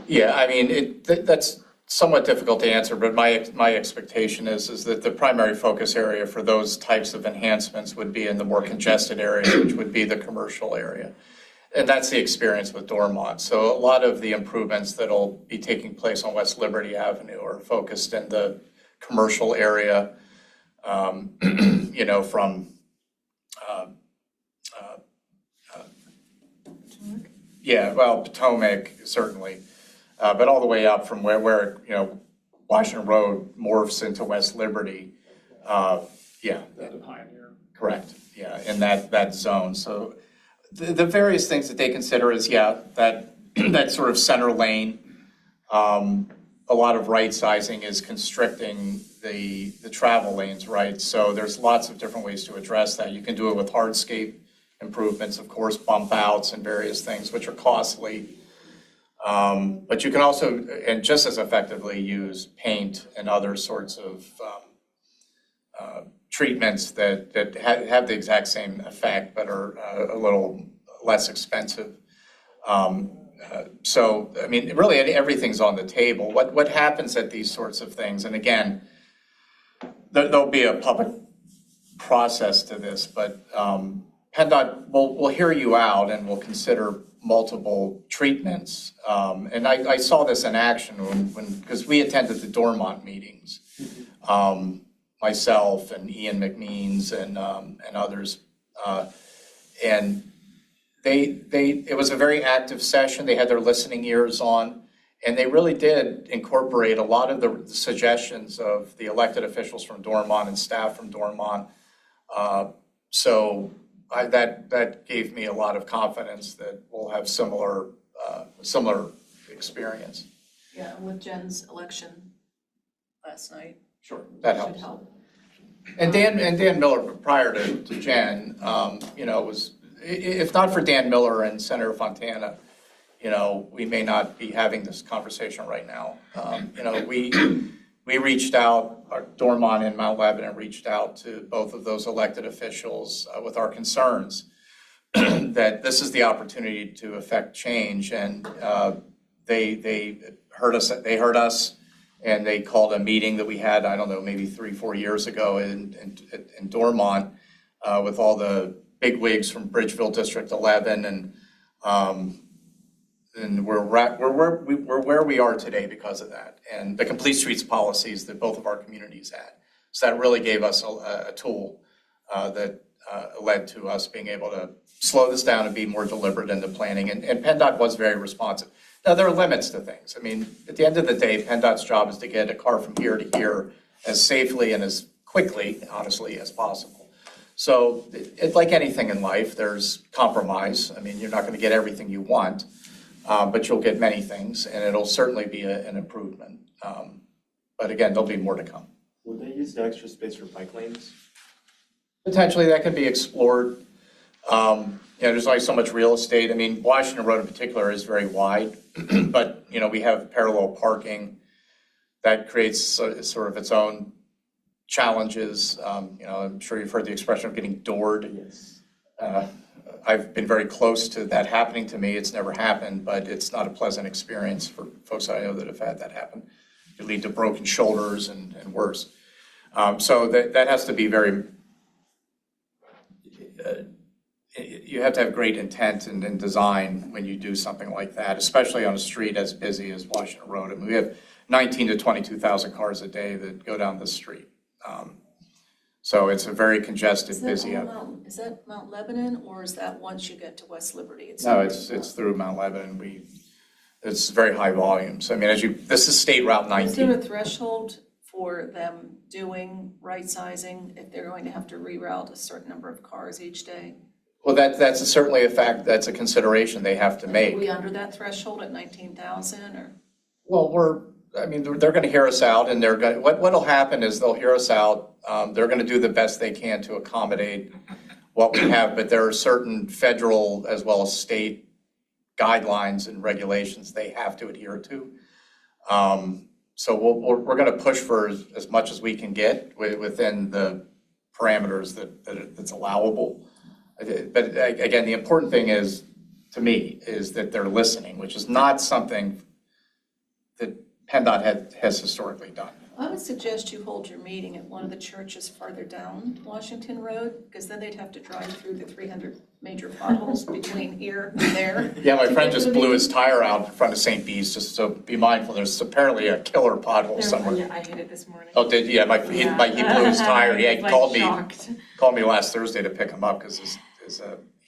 Yeah, I mean, that's somewhat difficult to answer, but my expectation is that the primary focus area for those types of enhancements would be in the more congested areas, which would be the commercial area. And that's the experience with Dormont. So a lot of the improvements that'll be taking place on West Liberty Avenue are focused in the commercial area, from Potomac, certainly. But all the way up from where Washington Road morphs into West Liberty, The Pioneer. correct, in that zone. So the various things that they consider is, that sort of center lane. A lot of right sizing is constricting the travel lanes, right? So there's lots of different ways to address that. You can do it with hardscape improvements, of course, bump outs and various things, which are costly. But you can also, and just as effectively, use paint and other sorts of treatments that have the exact same effect, but are a little less expensive. So, I mean, really everything's on the table. What happens at these sorts of things, and again, there'll be a public process to this, but PennDOT will hear you out and will consider multiple treatments. And I saw this in action because we attended the Dormont meetings, myself and Ian McMeans and others. And it was a very active session. They had their listening ears on, and they really did incorporate a lot of the suggestions of the elected officials from Dormont and staff from Dormont. So that gave me a lot of confidence that we'll have similar experience. Yeah, and with Jen's election last night. Sure, that should helps. help. And Dan Miller, prior to Jen, was, if not for Dan Miller and Senator Fontana, we may not be having this conversation right now. We reached out, Dormont and Mount Lebanon reached out to both of those elected officials with our concerns that this is the opportunity to affect change, and they heard us. They heard us, and they called a meeting that we had, I don't know, maybe 3-4 years ago in Dormont with all the bigwigs from Bridgeville District 11, and we're where we are today because of that, and the complete streets policies that both of our communities had. So that really gave us a tool that led to us being able to slow this down and be more deliberate in the planning. And PennDOT was very responsive. Now, there are limits to things. I mean, at the end of the day, PennDOT's job is to get a car from here to here as safely and as quickly, honestly, as possible. So like anything in life, there's compromise. I mean, you're not going to get everything you want. But you'll get many things, and it'll certainly be an improvement. But again, there'll be more to come. Will they use the extra space for bike lanes? Potentially, that can be explored. There's only so much real estate. I mean, Washington Road in particular is very wide, but, we have parallel parking that creates sort of its own challenges. I'm sure you've heard the expression of getting doored. Yes. I've been very close to that happening to me. It's never happened, but it's not a pleasant experience for folks I know that have had that happen. It can lead to broken shoulders and worse. So that has to be very, you have to have great intent and design when you do something like that, especially on a street as busy as Washington Road. I mean, we have 19 to 22,000 cars a day that go down this street. So it's a very congested, Is that busy. is that Mount Lebanon, or is that once you get to West Liberty? No, it's through Mount Lebanon. It's very high volumes. I mean, this is State Route 19. Is there a threshold for them doing right sizing if they're going to have to reroute a certain number of cars each day? Well, that's certainly a fact, that's a consideration they have to make. Are we under that threshold at 19,000 or? Well, they're gonna hear us out, and what'll happen is they'll hear us out. They're gonna do the best they can to accommodate what we have, but there are certain federal as well as state guidelines and regulations they have to adhere to. So we're gonna push for as much as we can get within the parameters that's allowable. But again, the important thing is, to me, is that they're listening, which is not something that PennDOT has historically done. I would suggest you hold your meeting at one of the churches farther down Washington Road, because then they'd have to drive through the 300 major potholes between here and there. Yeah, my friend just blew his tire out in front of St. B's, just so be mindful, there's apparently a killer pothole somewhere. Yeah, I hit it this morning. Oh, he blew his tire, he Like called me shocked. last Thursday to pick him up because he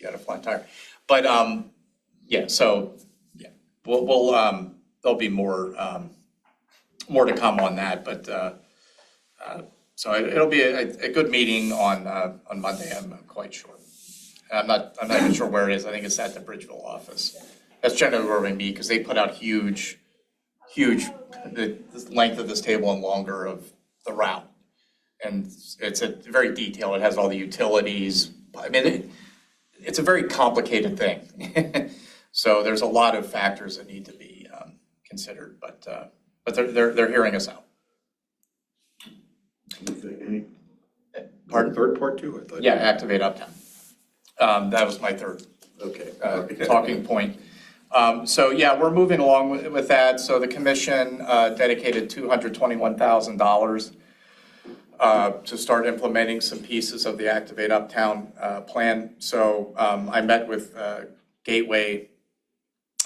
had a flat tire. But, there'll be more to come on that, but, so it'll be a good meeting on Monday, I'm quite sure. I'm not even sure where it is. I think it's at the Bridgeville office. That's generally where we meet, because they put out huge, the length of this table and longer of the route. And it's a very detailed, it has all the utilities. I mean, it's a very complicated thing. So there's a lot of factors that need to be considered, but they're hearing us out. Pardon? Third part too, I thought. Yeah, Activate Uptown. That was my third talking point. So yeah, we're moving along with that. So the commission dedicated $221,000 to start implementing some pieces of the Activate Uptown plan. So I met with Gateway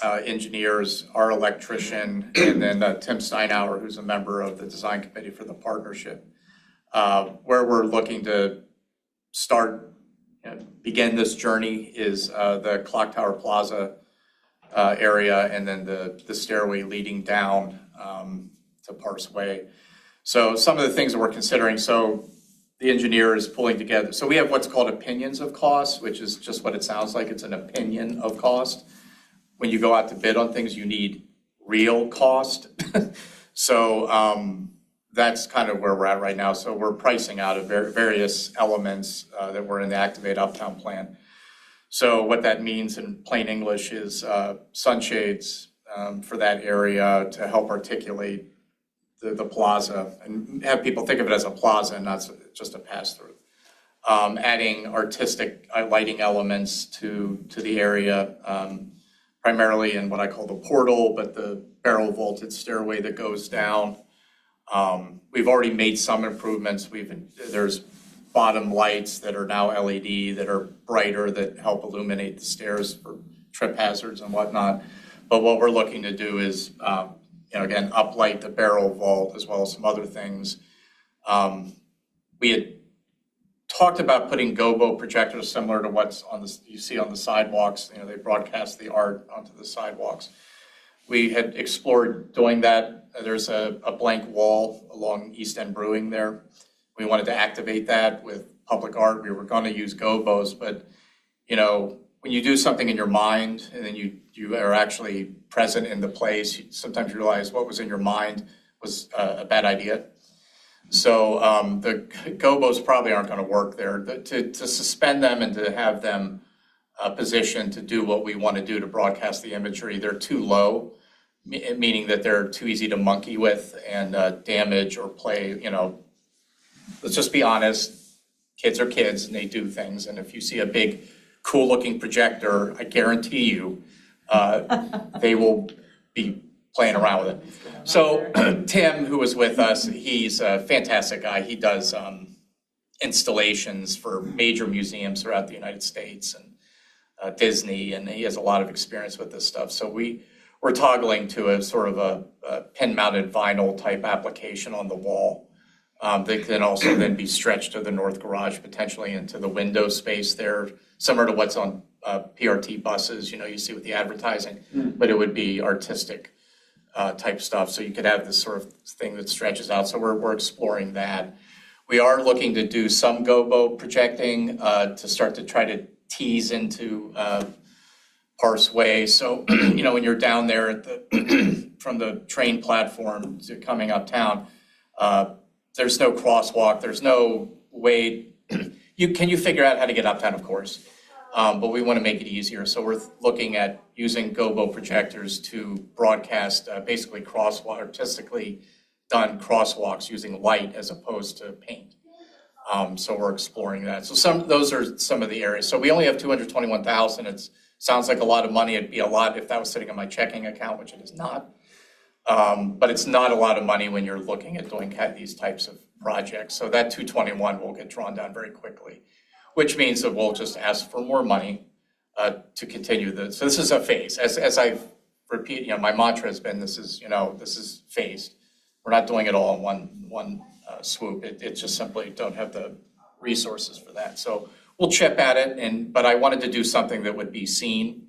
engineers, our electrician, and then Tim Steinauer, who's a member of the design committee for the partnership, where we're looking to begin this journey is the Clock Tower Plaza area, and then the stairway leading down to Parks Way. So some of the things that we're considering, so the engineer is pulling together. So we have what's called opinions of cost, which is just what it sounds like. It's an opinion of cost. When you go out to bid on things, you need real cost. So that's kind of where we're at right now. So we're pricing out of various elements that were in the Activate Uptown plan. So what that means in plain English is sunshades for that area to help articulate the plaza and have people think of it as a plaza and not just a pass-through. Adding artistic lighting elements to the area, primarily in what I call the portal, but the barrel vaulted stairway that goes down. We've already made some improvements. There's bottom lights that are now LED that are brighter that help illuminate the stairs for trip hazards and whatnot. But what we're looking to do is, again, uplight the barrel vault as well as some other things. We had talked about putting gobo projectors similar to what's you see on the sidewalks. They broadcast the art onto the sidewalks. We had explored doing that. There's a blank wall along East End Brewing there. We wanted to activate that with public art. We were going to use gobos, but when you do something in your mind and then you are actually present in the place, sometimes you realize what was in your mind was a bad idea. So the gobos probably aren't going to work there. To suspend them and to have them positioned to do what we want to do to broadcast the imagery, they're too low, meaning that they're too easy to monkey with and damage or play. Let's just be honest, kids are kids and they do things. And if you see a big, cool looking projector, I guarantee you, they will be playing around with it. So Tim, who was with us, he's a fantastic guy. He does installations for major museums throughout the United States and Disney, and he has a lot of experience with this stuff. So we're toggling to a sort of a pin-mounted vinyl type application on the wall They can also then be stretched to the north garage, potentially into the window space there, similar to what's on PRT buses, you see with the advertising, but it would be artistic type stuff. So you could have this sort of thing that stretches out. So we're exploring that. We are looking to do some gobo projecting to start to try to tease into Parseway. So, when you're down there at from the train platform to coming uptown, there's no crosswalk, there's no way, can you figure out how to get uptown, of course, but we want to make it easier. So we're looking at using gobo projectors to broadcast basically artistically done crosswalks using light as opposed to paint. So we're exploring that. So those are some of the areas. So we only have 221,000. It sounds like a lot of money. It'd be a lot if that was sitting in my checking account, which it is not. But it's not a lot of money when you're looking at doing these types of projects. So that 221 will get drawn down very quickly, which means that we'll just ask for more money to continue this. So this is a phase. As I've repeated, my mantra has been, this is phased. We're not doing it all in one swoop. It just simply don't have the resources for that. So we'll chip at it, but I wanted to do something that would be seen,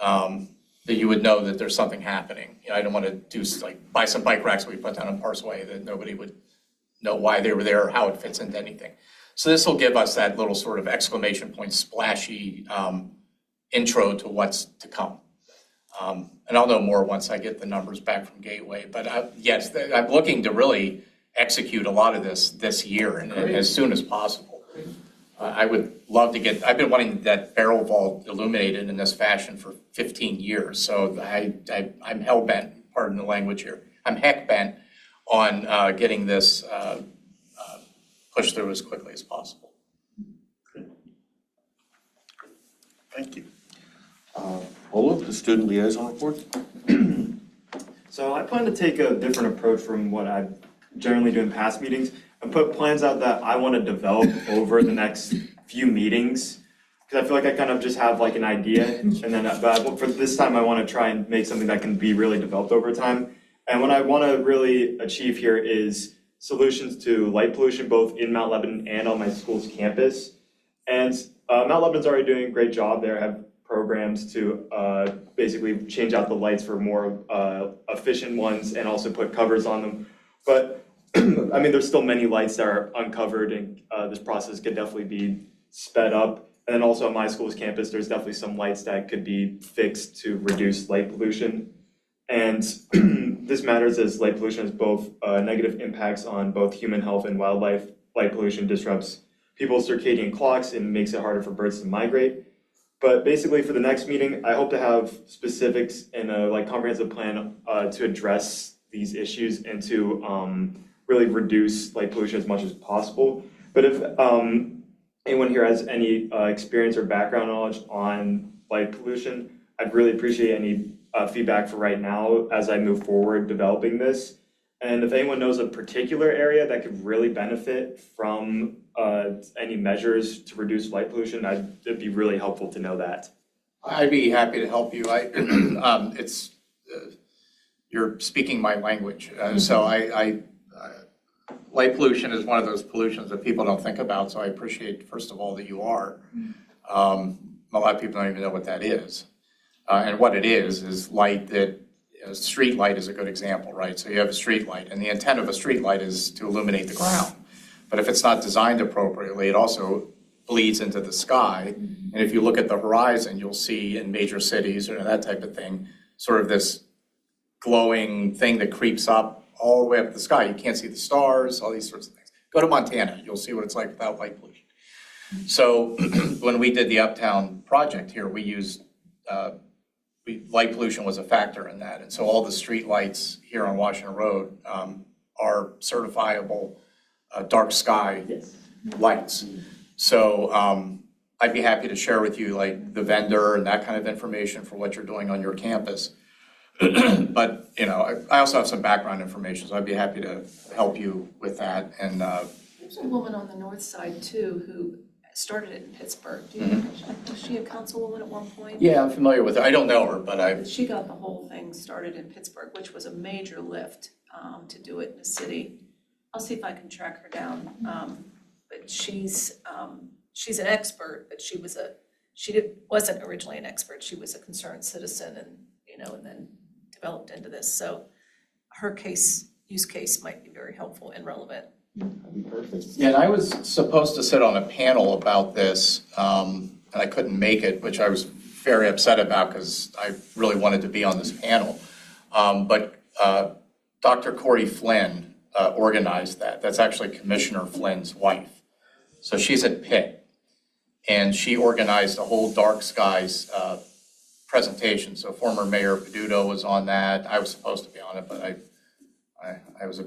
that you would know that there's something happening. I don't want to do buy some bike racks we put down in Parseway that nobody would know why they were there or how it fits into anything. So this will give us that little sort of exclamation point, splashy intro to what's to come. And I'll know more once I get the numbers back from Gateway. But yes, I'm looking to really execute a lot of this year and as soon as possible. I would love to I've been wanting that barrel vault illuminated in this fashion for 15 years. So I'm hell-bent, pardon the language here, I'm heck-bent on getting this pushed through as quickly as possible. Thank you. Olo, the student liaison report. So I plan to take a different approach from what I generally do in past meetings and put plans out that I want to develop over the next few meetings. Because I feel like I kind of just have like an idea, and then but for this time I want to try and make something that can be really developed over time. And what I want to really achieve here is solutions to light pollution, both in Mount Lebanon and on my school's campus. And Mount Lebanon's already doing a great job there. I have programs to basically change out the lights for more efficient ones and also put covers on them. But I mean, there's still many lights that are uncovered, and this process could definitely be sped up. And then also on my school's campus, there's definitely some lights that could be fixed to reduce light pollution. And this matters as light pollution has both negative impacts on both human health and wildlife. Light pollution disrupts people's circadian clocks and makes it harder for birds to migrate. But basically for the next meeting, I hope to have specifics and a comprehensive plan to address these issues and to really reduce light pollution as much as possible. But if anyone here has any experience or background knowledge on light pollution, I'd really appreciate any feedback for right now as I move forward developing this. And if anyone knows a particular area that could really benefit from any measures to reduce light pollution, it'd be really helpful to know that. I'd be happy to help you. You're speaking my language. So light pollution is one of those pollutions that people don't think about. So I appreciate, first of all, that you are. A lot of people don't even know what that is. And what it is light that, street light is a good example, right? So you have a street light, and the intent of a street light is to illuminate the ground. But if it's not designed appropriately, it also bleeds into the sky. And if you look at the horizon, you'll see in major cities or that type of thing, sort of this glowing thing that creeps up all the way up the sky. You can't see the stars, all these sorts of things. Go to Montana, you'll see what it's like without light pollution. So when we did the Uptown project here, we used, light pollution was a factor in that. And so all the street lights here on Washington Road are certifiable dark sky lights. So I'd be happy to share with you the vendor and that kind of information for what you're doing on your campus. But I also have some background information, so I'd be happy to help you with that. And There's a woman on the north side too who started it in Pittsburgh. Was she a councilwoman at one point? yeah, I'm familiar with her. I don't know her, but She got the whole thing started in Pittsburgh, which was a major lift to do it in a city. I'll see if I can track her down. But she's an expert, but wasn't originally an expert. She was a concerned citizen and, and then developed into this. So her use case might be very helpful and relevant. That'd be perfect. Yeah, and I was supposed to sit on a panel about this, and I couldn't make it, which I was very upset about because I really wanted to be on this panel. But Dr. Corey Flynn organized that. That's actually Commissioner Flynn's wife. So she's at Pitt, and she organized a whole dark skies presentation. So former Mayor Peduto was on that. I was supposed to be on it, but I was a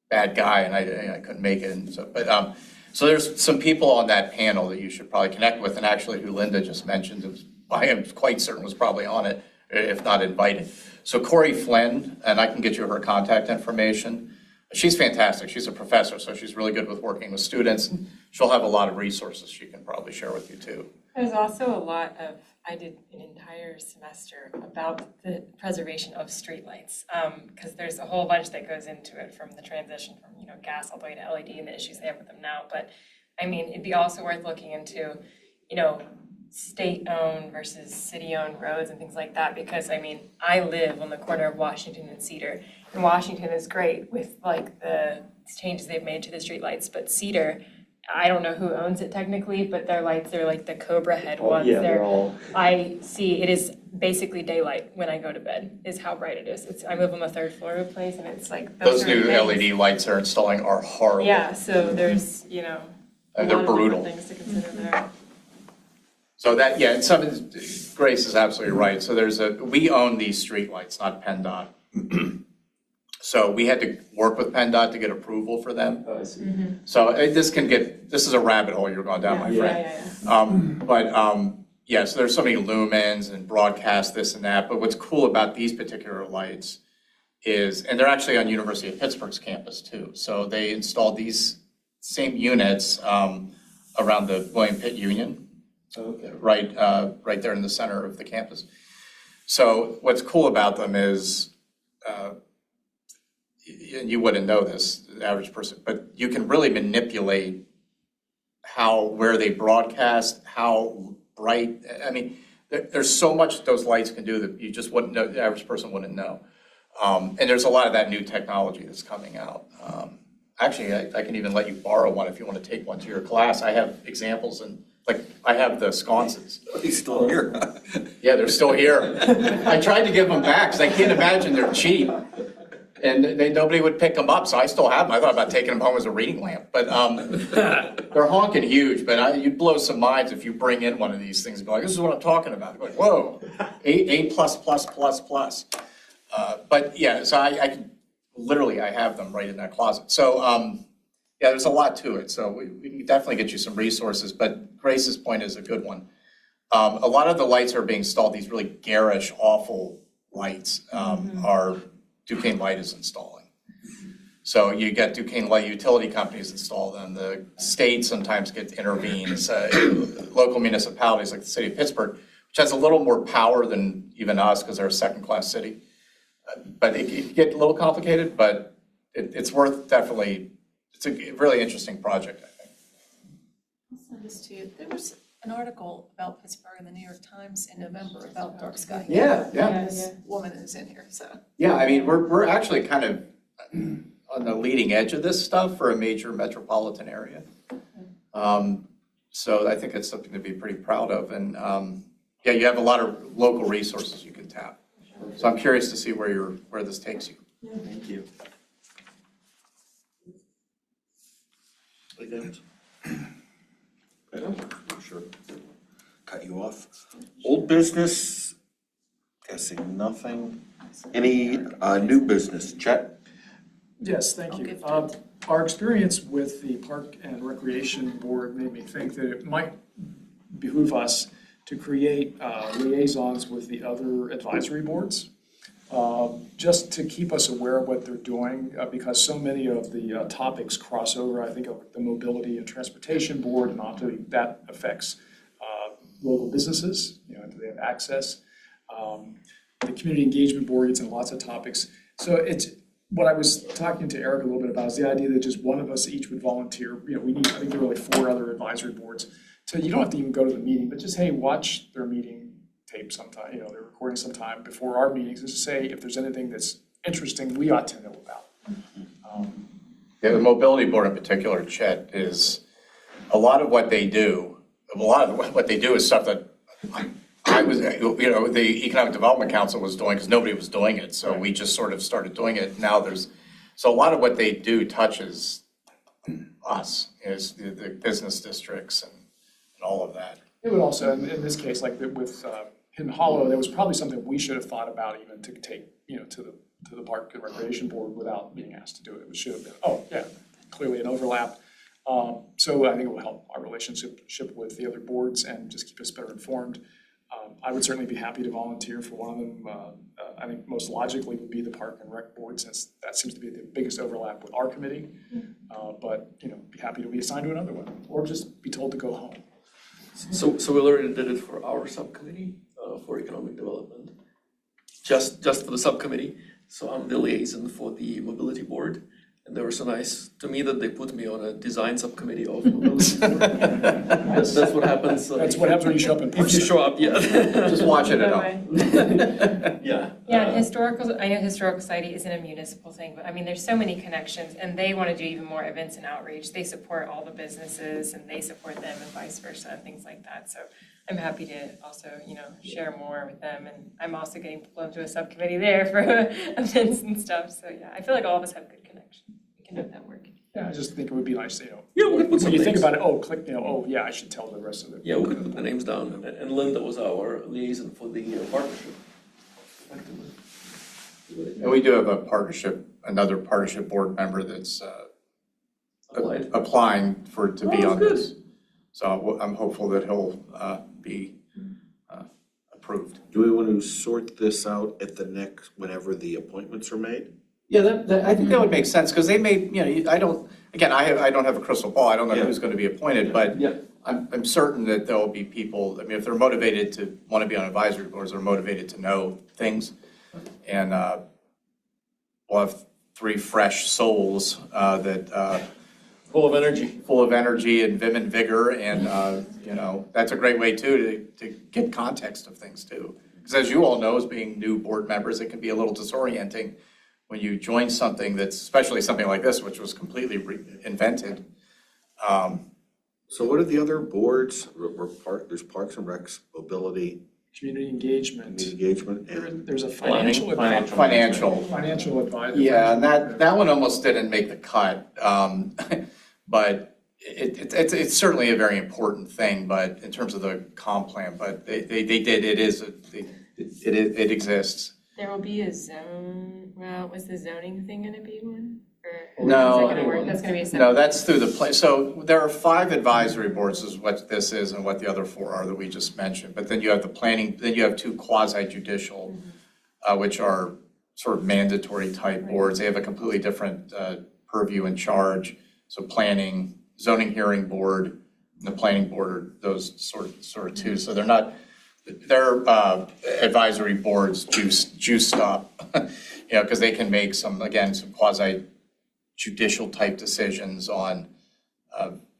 bad guy and I couldn't make it. And so there's some people on that panel that you should probably connect with, and actually who Linda just mentioned, I am quite certain was probably on it, if not invited. So Corey Flynn, and I can get you her contact information. She's fantastic. She's a professor, so she's really good with working with students. She'll have a lot of resources she can probably share with you too. There's also a lot of, I did an entire semester about the preservation of streetlights, because there's a whole bunch that goes into it, from the transition from, gas all the way to LED and the issues they have with them now. But I mean, it'd be also worth looking into, state-owned versus city-owned roads and things like that, because I mean, I live on the corner of Washington and Cedar, and Washington is great with like the changes they've made to the streetlights, but Cedar, I don't know who owns it technically, but their lights are like the Cobra head ones. Yeah, they're all. I see it is basically daylight when I go to bed, is how bright it is. I live on the 3rd floor of a place, and it's like Those are new things. LED lights they're installing are horrible. Yeah, so there's, And they're brutal. things to consider there. So that, yeah, and Grace is absolutely right. So we own these streetlights, not PennDOT. So we had to work with PennDOT to get approval for them. Oh, I see. So this is a rabbit hole you're going down, my friend. Yeah, so there's so many lumens and broadcast this and that, but what's cool about these particular lights is, and they're actually on University of Pittsburgh's campus too. So they installed these same units around the William Pitt Union. Okay. Right there in the center of the campus. So what's cool about them is, you wouldn't know this, the average person, but you can really manipulate where they broadcast, how bright. I mean, there's so much those lights can do that you just wouldn't know, the average person wouldn't know. And there's a lot of that new technology that's coming out. Actually, I can even let you borrow one if you want to take one to your class. I have examples, and I have the sconces. He's still here. Yeah, they're still here. I tried to give them back because I can't imagine they're cheap. And nobody would pick them up, so I still have them. I thought about taking them home as a reading lamp. But they're honking huge, but you'd blow some minds if you bring in one of these things and go like, this is what I'm talking about. Like, whoa, A+++++. But yeah, so I can, literally, I have them right in that closet. So yeah, there's a lot to it. So we can definitely get you some resources, but Grace's point is a good one. A lot of the lights that are being installed, these really garish, awful lights, are Duquesne Light is installing. So you get Duquesne Light utility companies install them. The state sometimes intervenes. Local municipalities like the city of Pittsburgh, which has a little more power than even us because they're a second-class city. But it can get a little complicated, but it's worth definitely, it's a really interesting project, I think. I'll send this to you. There was an article about Pittsburgh in the New York Times in November about dark sky. Yeah. This woman is in here, so. Yeah, I mean, we're actually kind of on the leading edge of this stuff for a major metropolitan area. So I think it's something to be pretty proud of. And yeah, you have a lot of local resources you can tap. So I'm curious to see where this takes you. Thank you. Sure. Cut you off. Old business, guessing nothing. Any new business? Chet? Yes, thank I'll you. give it Our experience with the Park and Recreation Board made me think that it might behoove us to create liaisons with the other advisory boards, just to keep us aware of what they're doing, because so many of the topics cross over. I think of the Mobility and Transportation Board, and obviously that affects local businesses, do they have access? The Community Engagement Board gets into lots of topics. So what I was talking to Eric a little bit about is the idea that just one of us each would volunteer. You know, we need, I think there were like 4 other advisory boards. So you don't have to even go to the meeting, but just, hey, watch their meeting tape sometime, you know, their recording sometime before our meetings, and just say if there's anything that's interesting, we ought to know about. Yeah, the mobility board in particular, Chet, is a lot of what they do. Is stuff that I was, you know, the Economic Development Council was doing because nobody was doing it. So we just sort of started doing it. Now so a lot of what they do touches us, is the business districts and all of that. It would also, in this case, like with Hidden Hollow, there was probably something we should have thought about even to take, you know, to the Park and Recreation Board without being asked to do it. It should have been, oh, yeah, clearly an overlap. So I think it will help our relationship with the other boards and just keep us better informed. I would certainly be happy to volunteer for one of them. I think most logically would be the Park and Rec Board, since that seems to be the biggest overlap with our committee. But, you know, be happy to be assigned to another one, or just be told to go home. So we already did it for our subcommittee for economic development, just for the subcommittee. So I'm the liaison for the mobility board, and they were so nice to me that they put me on a design subcommittee of mobility board. That's what happens. That's what happens when you show up in person. If you show up, yeah. Just watch it at That home. way. Yeah. Yeah, and I know Historical Society isn't a municipal thing, but I mean, there's so many connections, and they want to do even more events and outreach. They support all the businesses, and they support them, and vice versa, and things like that. So I'm happy to also, you know, share more with them, and I'm also getting pulled into a subcommittee there for events and stuff. So yeah, I feel like all of us have good connections. We can make that work. Yeah, I just think it would be nice, you know. Yeah, we could put some when you think names. about it, oh, click, you know, oh, yeah, I should tell the rest of it. Yeah, we could put the names down, and Linda was our liaison for the partnership. And we do have another partnership board member that's Applied. applying to be Oh, on good. this. So I'm hopeful that he'll be approved. Do we want to sort this out at the next, whenever the appointments are made? Yeah, I think that would make sense, because they may, you know, I don't have a crystal ball, I don't know who's going to be appointed, but Yeah. I'm certain that there'll be people, I mean, if they're motivated to want to be on advisory boards, they're motivated to know things. And we'll have 3 fresh souls that Full of energy. and vim and vigor, and you know, that's a great way too to get context of things too. Because as you all know, as being new board members, it can be a little disorienting when you join something that's, especially something like this, which was completely invented. So what are the other boards? There's Parks and Recs, Mobility, Community engagement. Community Engagement, and There's a financial Financial. advisor. Yeah, and that one almost didn't make the cut, but it's certainly a very important thing. But in terms of the comp plan, but they did, it exists. There will be a zone, well, was the zoning thing gonna be one? Or No. is that gonna work? That's gonna be a separate. No, that's through the place. So there are 5 advisory boards is what this is and what the other 4 are that we just mentioned. But then you have the planning, then you have 2 quasi-judicial, which are sort of mandatory type boards. They have a completely different purview and charge. So planning, zoning hearing board, and the planning board are those sort of 2. So they're advisory boards juiced up, you know, because they can make some quasi-judicial type decisions on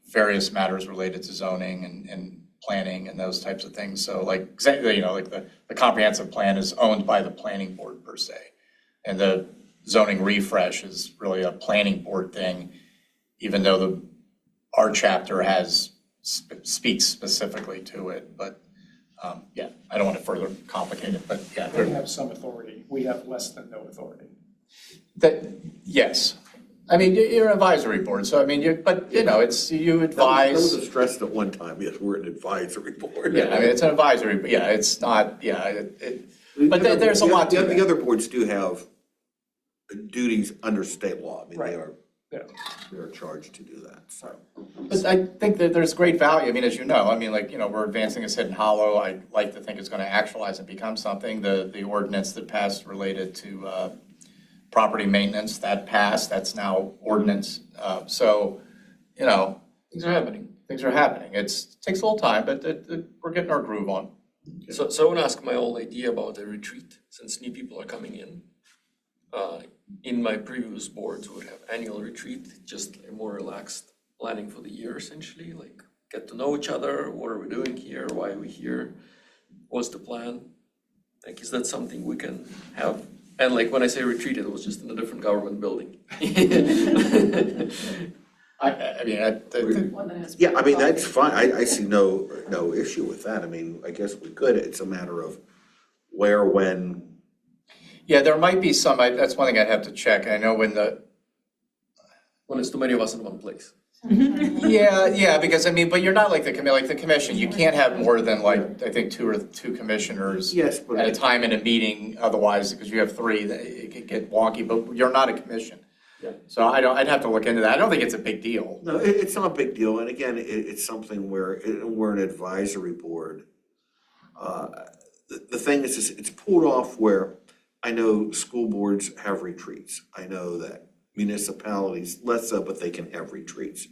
various matters related to zoning and planning and those types of things. So like, you know, like the comprehensive plan is owned by the planning board per se. And the zoning refresh is really a planning board thing, even though our chapter speaks specifically to it. But yeah, I don't want to further complicate it, but yeah. They have some authority. We have less than no authority. Yes. I mean, you're an advisory board, so I mean, you that advise. was stressed at one time, yes, we're an advisory board. Yeah, I mean, it's an advisory, but yeah, it's not, yeah, but there's a lot to The that. other boards do have duties under state law. I mean, Right. they are charged to do that, so. But I think that there's great value. I mean, as you know, I mean, like, you know, we're advancing this Hidden Hollow. I like to think it's going to actualize and become something. The ordinance that passed related to property maintenance, that passed, that's now ordinance. So, you know. Things are happening. It takes a little time, but we're getting our groove on. So I want to ask my old idea about a retreat, since new people are coming in. in my previous boards would have annual retreat, just a more relaxed planning for the year essentially, like get to know each other, what are we doing here, why are we here, what's the plan? Like, is that something we can have? And like, when I say retreat, it was just in a different government building. Yeah, I mean, that's fine, I see no issue with that, I mean, I guess we could, it's a matter of where, when. Yeah, there might be some, that's one thing I'd have to check. I know when It's too many of us in one place. yeah, because I mean, but you're not like the commission, you can't have more than like, I think two commissioners Yes, but. at a time in a meeting, otherwise, because you have three, it could get wonky, but you're not a commission. Yeah. So I'd have to look into that. I don't think it's a big deal. No, it's not a big deal, and again, it's something where, we're an advisory board. The thing is, it's pulled off where I know school boards have retreats. I know that municipalities, less so, but they can have retreats.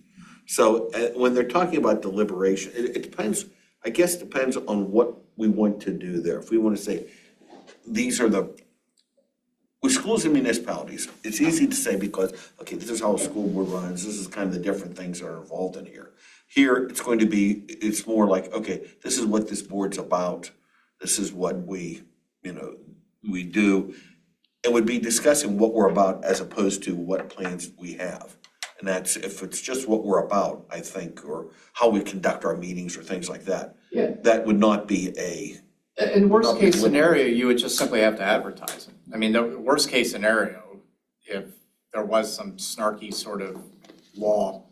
So when they're talking about deliberation, it depends, I guess depends on what we want to do there. If we want to say, these are with schools and municipalities, it's easy to say because, okay, this is how a school board runs, this is kind of the different things that are involved in here. Here, it's more like, okay, this is what this board's about, this is what we do. It would be discussing what we're about as opposed to what plans we have. And that's, if it's just what we're about, I think, or how we conduct our meetings or things like that. Yeah. That would not be In worst case scenario, you would just simply have to advertise it. I mean, the worst case scenario, if there was some snarky sort of law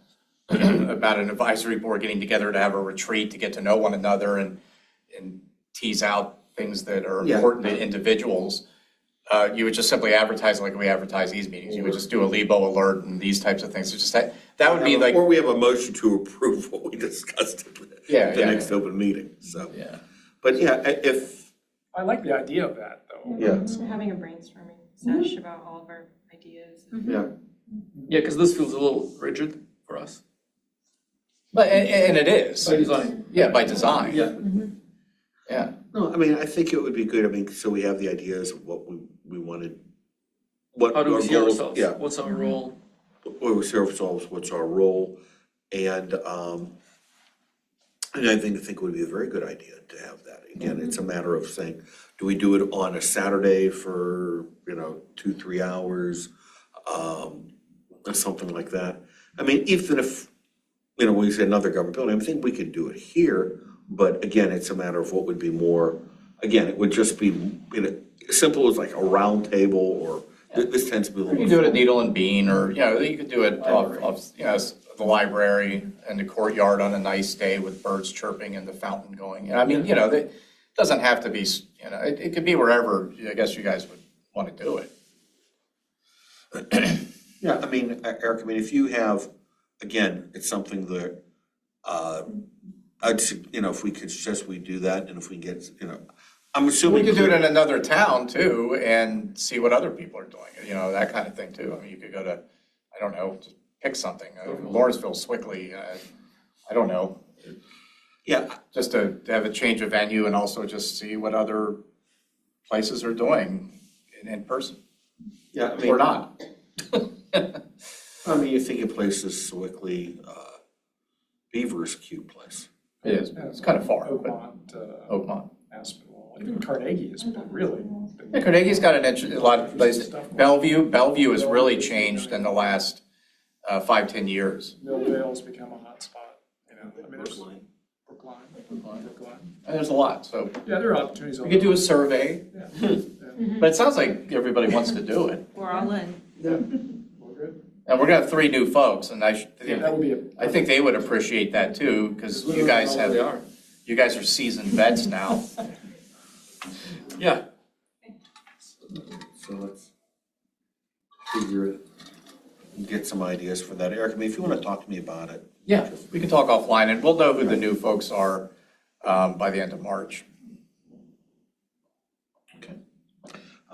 about an advisory board getting together to have a retreat to get to know one another and tease out things that are important to individuals, you would just simply advertise like we advertise these meetings. You would just do a LIBO alert and these types of things. So just that would be like. Or we have a motion to approve what we discussed at the next open meeting, so. Yeah. But yeah, if. I like the idea of that, though. Yeah. We're having a brainstorming session about all of our ideas. Yeah. Yeah, because this feels a little rigid for us. But, and it is. By design. Yeah, by design. Yeah. Yeah. No, I mean, I think it would be good, I mean, so we have the ideas of what we wanted. What How do we our see goals- ourselves? Yeah, What's our role? what we see ourselves, what's our role, and I think it would be a very good idea to have that. Again, it's a matter of saying, do we do it on a Saturday for, 2-3 hours? Or something like that. I mean, even if, we say another government building, I think we could do it here, but again, it's a matter of what would be more, again, it would just be, simple as like a round table or, this tends to be a little. You can do it at Needle and Bean, or, you could do it off, the library and the courtyard on a nice day with birds chirping and the fountain going. And I mean, it doesn't have to be, it could be wherever, I guess you guys would want to do it. Yeah, I mean, Eric, if you have, again, it's something that, if we could suggest we do that, and if we get, I'm assuming. We could do it in another town too, and see what other people are doing, that kind of thing too. I mean, you could go to, I don't know, just pick something, Lawrenceville, Swickley, I don't know. Yeah. Just to have a change of venue and also just see what other places are doing in person, Yeah, or not. I mean, you think of places, Swickley, Beaver's a cute place. It is, it's kind of far, but Oakmont, Aspinwall, even Carnegie has been really. yeah, Carnegie's got a lot of places. Bellevue has really changed in the last 5-10 years. Millvale's become a hot spot, I mean, there's Brookline. And there's a lot, so Yeah, there are opportunities. we could do a survey, Yeah, but it sounds like everybody wants to do it. We're all in. yeah, we're good. And we're gonna have 3 new folks, and Yeah, that would be I think they would appreciate that too, because you guys They are. are seasoned vets now. Yeah. So let's figure it, and get some ideas for that. Eric, if you want to talk to me about it. Yeah, we can talk offline, and we'll know who the new folks are by the end of March. Okay.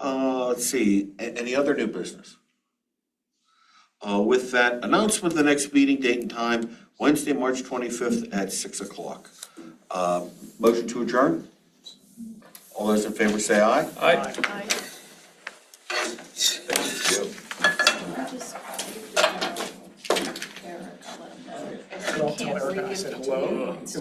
Let's see, any other new business? With that, announcement of the next meeting date and time, Wednesday, March 25th at 6 o'clock. Motion to adjourn? All those in favor say aye. Aye. Thank you. just Eric, I'll let him know. If he Well, tell can't Erica I read it said to hello. you, It was